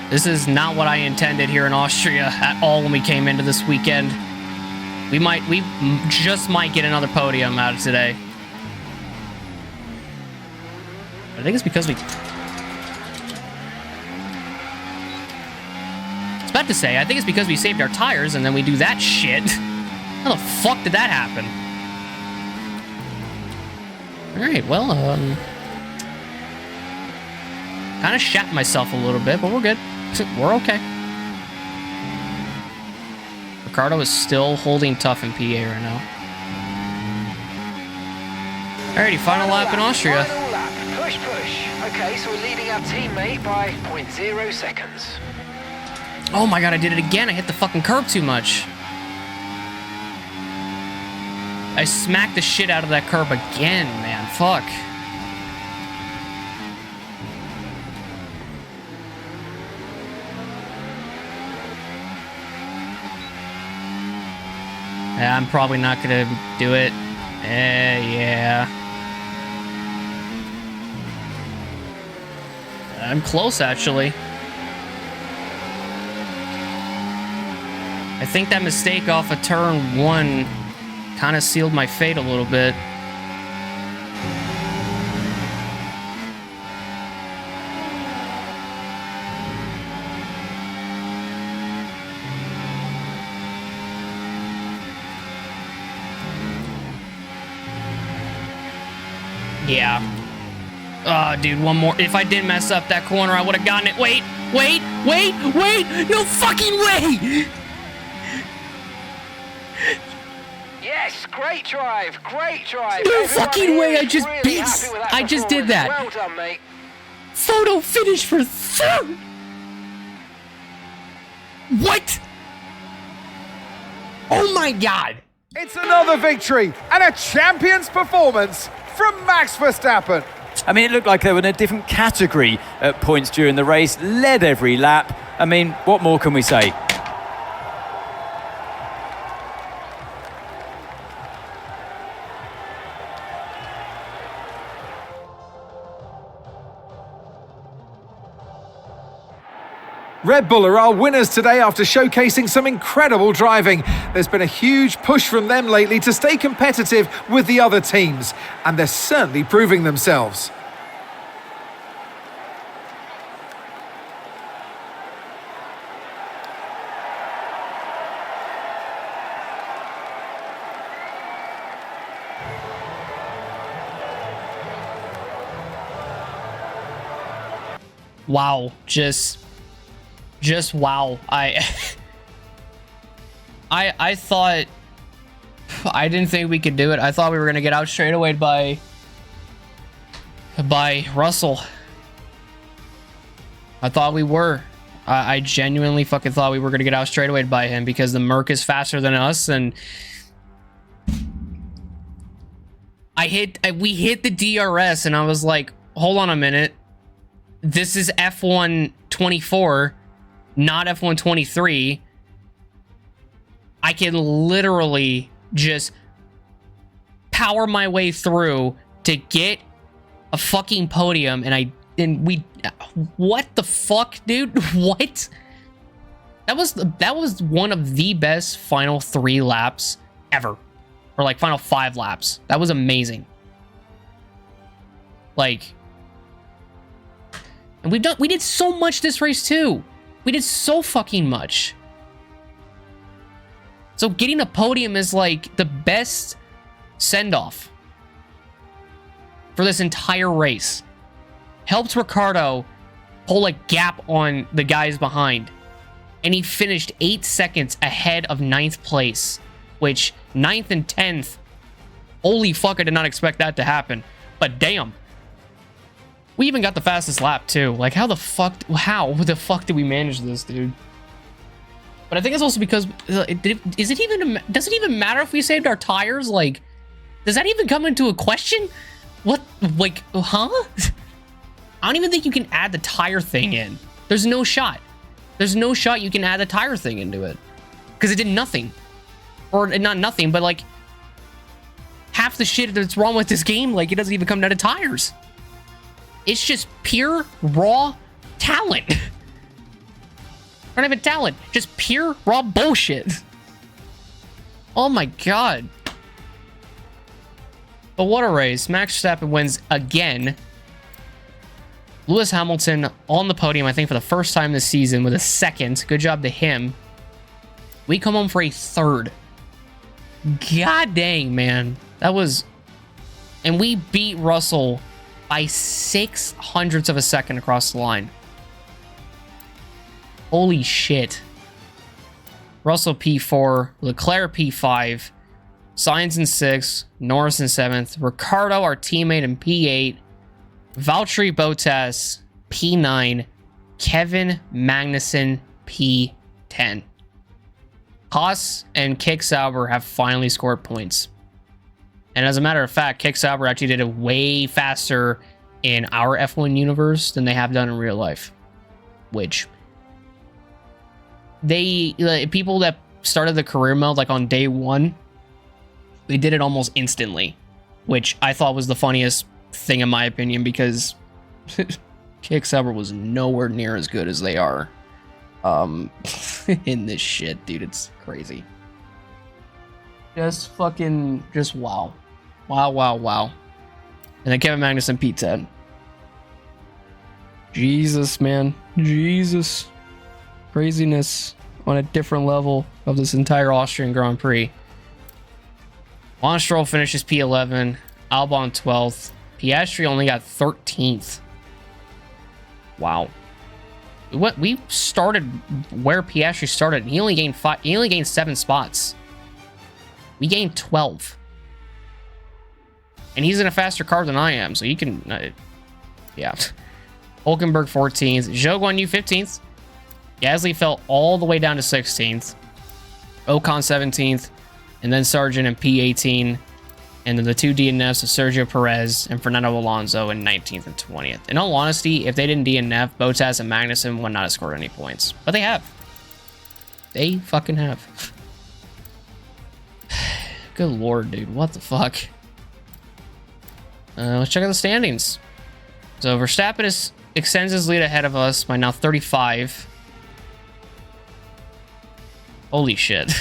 This is not what I intended here in Austria at all when we came into this weekend. We just might get another podium out of today. I think it's because we... I was about to say, I think it's because we saved our tires and then we do that shit. How the fuck did that happen? Alright, well, kind of shat myself a little bit, but we're good. We're okay. Ricardo is still holding tough in PA right now. Alrighty, final lap in Austria. Final lap. Push, push. Okay, so we're leading our teammate by 0.0 seconds. Oh my god, I did it again. I hit the fucking curb too much. I smacked the shit out of that curb again, man. Fuck. Yeah, I'm probably not gonna do it. Yeah. I'm close, actually. I think that mistake off of turn 1 kind of sealed my fate a little bit. Yeah. Oh, dude, one more. If I didn't mess up that corner, I would have gotten it. Wait. No fucking way. Yes, great drive. No fucking way. I just I just did that. Well done, mate. Photo finish for 3rd. What? Oh my god. It's another victory and a champion's performance from Max Verstappen. I mean, it looked like they were in a different category at points during the race, led every lap. I mean, what more can we say? Red Bull are our winners today after showcasing some incredible driving. There's been a huge push from them lately to stay competitive with the other teams, and they're certainly proving themselves. Wow, just wow. I thought, I didn't think we could do it. I thought we were gonna get out straight away by Russell. I thought we were. I genuinely fucking thought we were going to get out straight away by him because the Merc is faster than us, and we hit the DRS, and I was like, hold on a minute. This is F1 24, not F1 23. I can literally just power my way through to get a fucking podium, and we what the fuck, dude? What? That was one of the best final 3 laps ever, or like final 5 laps. That was amazing. Like, and we did so much this race too. We did so fucking much. So getting a podium is like the best send-off for this entire race. Helped Ricciardo pull a gap on the guys behind. And he finished 8 seconds ahead of 9th place, which 9th and 10th, holy fuck, I did not expect that to happen. But damn. We even got the fastest lap too. Like, how the fuck did we manage this, dude? But I think it's also because, does it even matter if we saved our tires? Like, does that even come into a question? What, like, huh? I don't even think you can add the tire thing in. There's no shot. There's no shot you can add the tire thing into it. Because it did nothing. Or not nothing, but like half the shit that's wrong with this game, like it doesn't even come down to tires. It's just pure, raw talent. Not even talent, just pure, raw bullshit. Oh my god. But what a race. Max Verstappen wins again. Lewis Hamilton on the podium, I think, for the first time this season with a 2nd. Good job to him. We come home for a 3rd. God dang, man. That was... And we beat Russell by 0.06 of a second across the line. Holy shit. Russell P4, Leclerc P5, Sainz in 6th, Norris in 7th, Ricciardo, our teammate, in P8, Valtteri Bottas, P9, Kevin Magnussen, P10. Haas and Kick Sauber have finally scored points. And as a matter of fact, Kick Sauber actually did it way faster in our F1 universe than they have done in real life. Which, people that started the career mode like on day 1, they did it almost instantly. Which I thought was the funniest thing in my opinion, because Kick Sauber was nowhere near as good as they are in this shit, dude. It's crazy. Just wow. Wow. And then Kevin Magnussen P10. Jesus, man. Jesus. Craziness on a different level of this entire Austrian Grand Prix. Lance Stroll finishes P11, Albon 12th. Piastri only got 13th. Wow. We started where Piastri started. He only gained 5. He only gained 7 spots. We gained 12. And he's in a faster car than I am, so you can... yeah. Hulkenberg 14th. Zhou Guanyu 15th. Gasly fell all the way down to 16th. Ocon 17th. And then Sargent in P18. And then the 2 DNFs of Sergio Perez and Fernando Alonso in 19th and 20th. In all honesty, if they didn't DNF, Bottas and Magnussen would not have scored any points. But they have. They fucking have. Good lord, dude. What the fuck? Let's check out the standings. So Verstappen extends his lead ahead of us by now 35. Holy shit.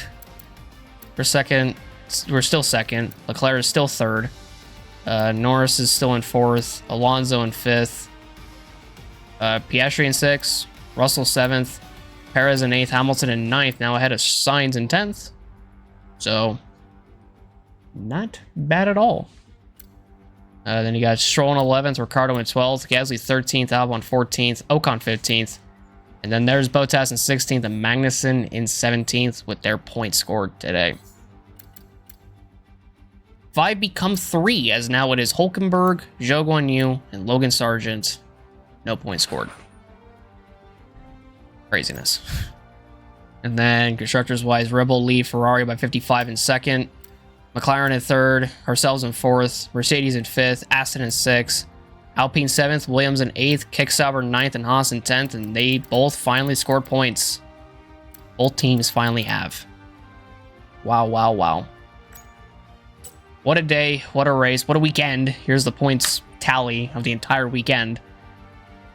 For second... We're still 2nd. Leclerc is still 3rd. Norris is still in 4th. Alonso in 5th. Piastri in 6th. Russell 7th. Perez in 8th. Hamilton in 9th. Now ahead of Sainz in 10th. So, not bad at all. Then you got Stroll in 11th. Ricciardo in 12th. Gasly 13th. Albon 14th. Ocon 15th. And then there's Bottas in 16th. And Magnussen in 17th with their points scored today. 5 become 3, as now it is Hulkenberg, Zhou Guanyu, and Logan Sargent. No points scored. Craziness. And then constructors-wise, Red Bull lead Ferrari by 55 in second. McLaren in third. Ourselves in fourth. Mercedes in fifth. Aston in sixth. Alpine 7th, Williams in 8th, Kicksauber 9th, and Haas in 10th, and they both finally scored points. Both teams finally have. Wow, wow, wow. What a day, what a race, what a weekend. Here's the points tally of the entire weekend.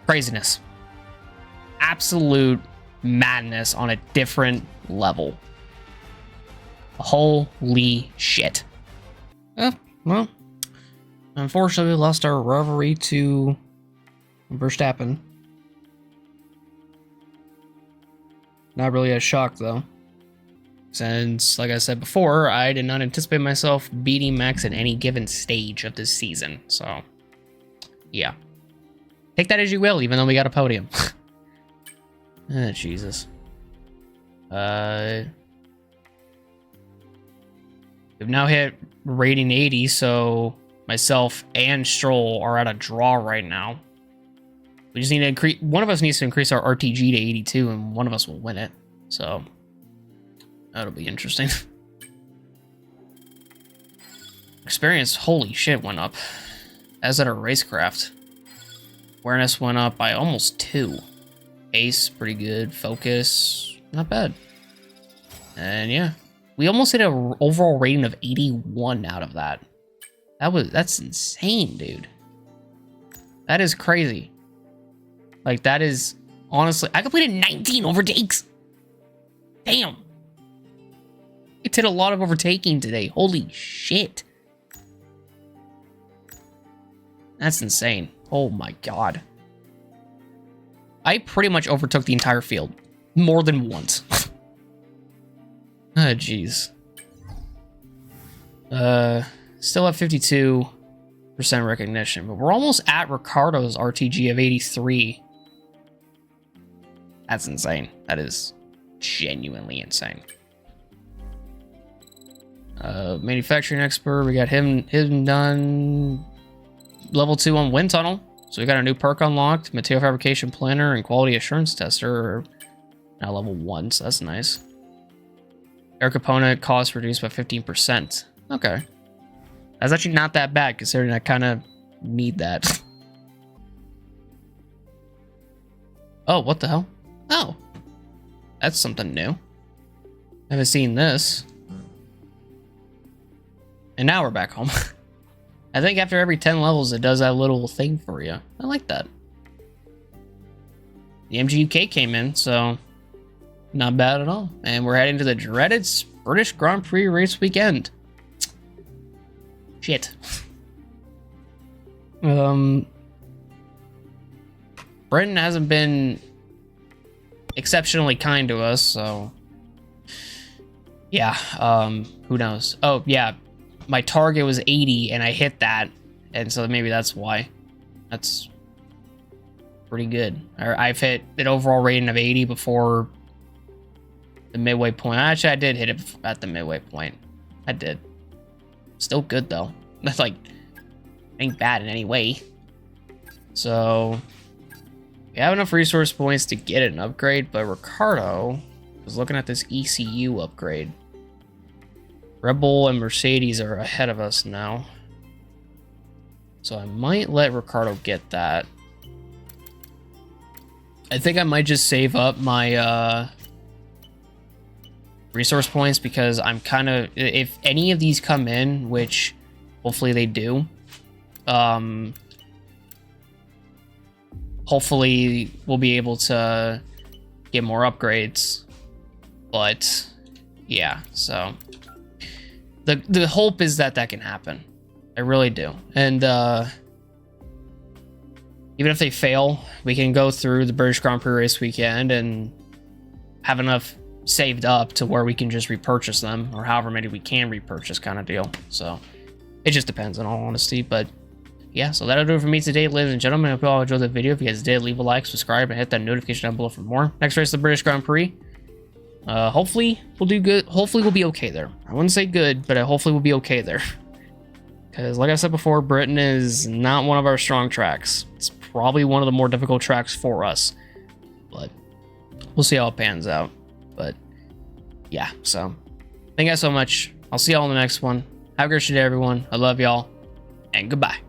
Craziness. Absolute madness on a different level. Holy shit. Well. Unfortunately, we lost our rivalry to Verstappen. Not really a shock, though. Since, like I said before, I did not anticipate myself beating Max at any given stage of this season. So, yeah. Take that as you will, even though we got a podium. Ah, Jesus. We've now hit rating 80, so myself and Stroll are at a draw right now. We just need to increase. One of us needs to increase our RTG to 82, and one of us will win it. So that'll be interesting. Experience, holy shit, went up. As at our racecraft. Awareness went up by almost 2. Ace, pretty good. Focus, not bad. And yeah, we almost hit an overall rating of 81 out of that. That's insane, dude. That is crazy. Like, that is honestly, I completed 19 overtakes. Damn. It did a lot of overtaking today. Holy shit. That's insane. Oh my god. I pretty much overtook the entire field. More than once. Oh, jeez. Still at 52% recognition, but we're almost at Ricciardo's RTG of 83. That's insane. That is genuinely insane. Manufacturing expert, we got him done. Level 2 on wind tunnel. So we got a new perk unlocked. Material fabrication planner and quality assurance tester. Now level 1, so that's nice. Air component cost reduced by 15%. Okay. That's actually not that bad, considering I kind of need that. Oh, what the hell? Oh. That's something new. I haven't seen this. And now we're back home. I think after every 10 levels, it does that little thing for you. I like that. The MGUK came in, so not bad at all. And we're heading to the dreaded British Grand Prix race weekend. Shit. Britain hasn't been exceptionally kind to us, so yeah, who knows? Oh, yeah, my target was 80 and I hit that, and so maybe that's why. That's pretty good. I've hit an overall rating of 80 before the midway point. Actually, I did hit it at the midway point. I did. Still good though. That's like, ain't bad in any way. So we have enough resource points to get an upgrade, but Ricciardo was looking at this ECU upgrade. Red Bull and Mercedes are ahead of us now. So I might let Ricciardo get that. I think I might just save up my resource points, because I'm kind of, if any of these come in, which hopefully they do, hopefully we'll be able to get more upgrades. But yeah, so the hope is that that can happen. I really do. And even if they fail, we can go through the British Grand Prix race weekend and have enough saved up to where we can just repurchase them, or however many we can repurchase, kind of deal. So it just depends, in all honesty. But yeah, so that'll do it for me today, ladies and gentlemen. I hope you all enjoyed the video. If you guys did, leave a like, subscribe, and hit that notification down below for more. Next race, the British Grand Prix. Hopefully we'll do good. Hopefully we'll be okay there. I wouldn't say good, but hopefully we'll be okay there. Because like I said before, Britain is not one of our strong tracks. It's probably one of the more difficult tracks for us. But we'll see how it pans out. But yeah, so thank you guys so much. I'll see y'all in the next one. Have a great day, everyone. I love y'all, and goodbye.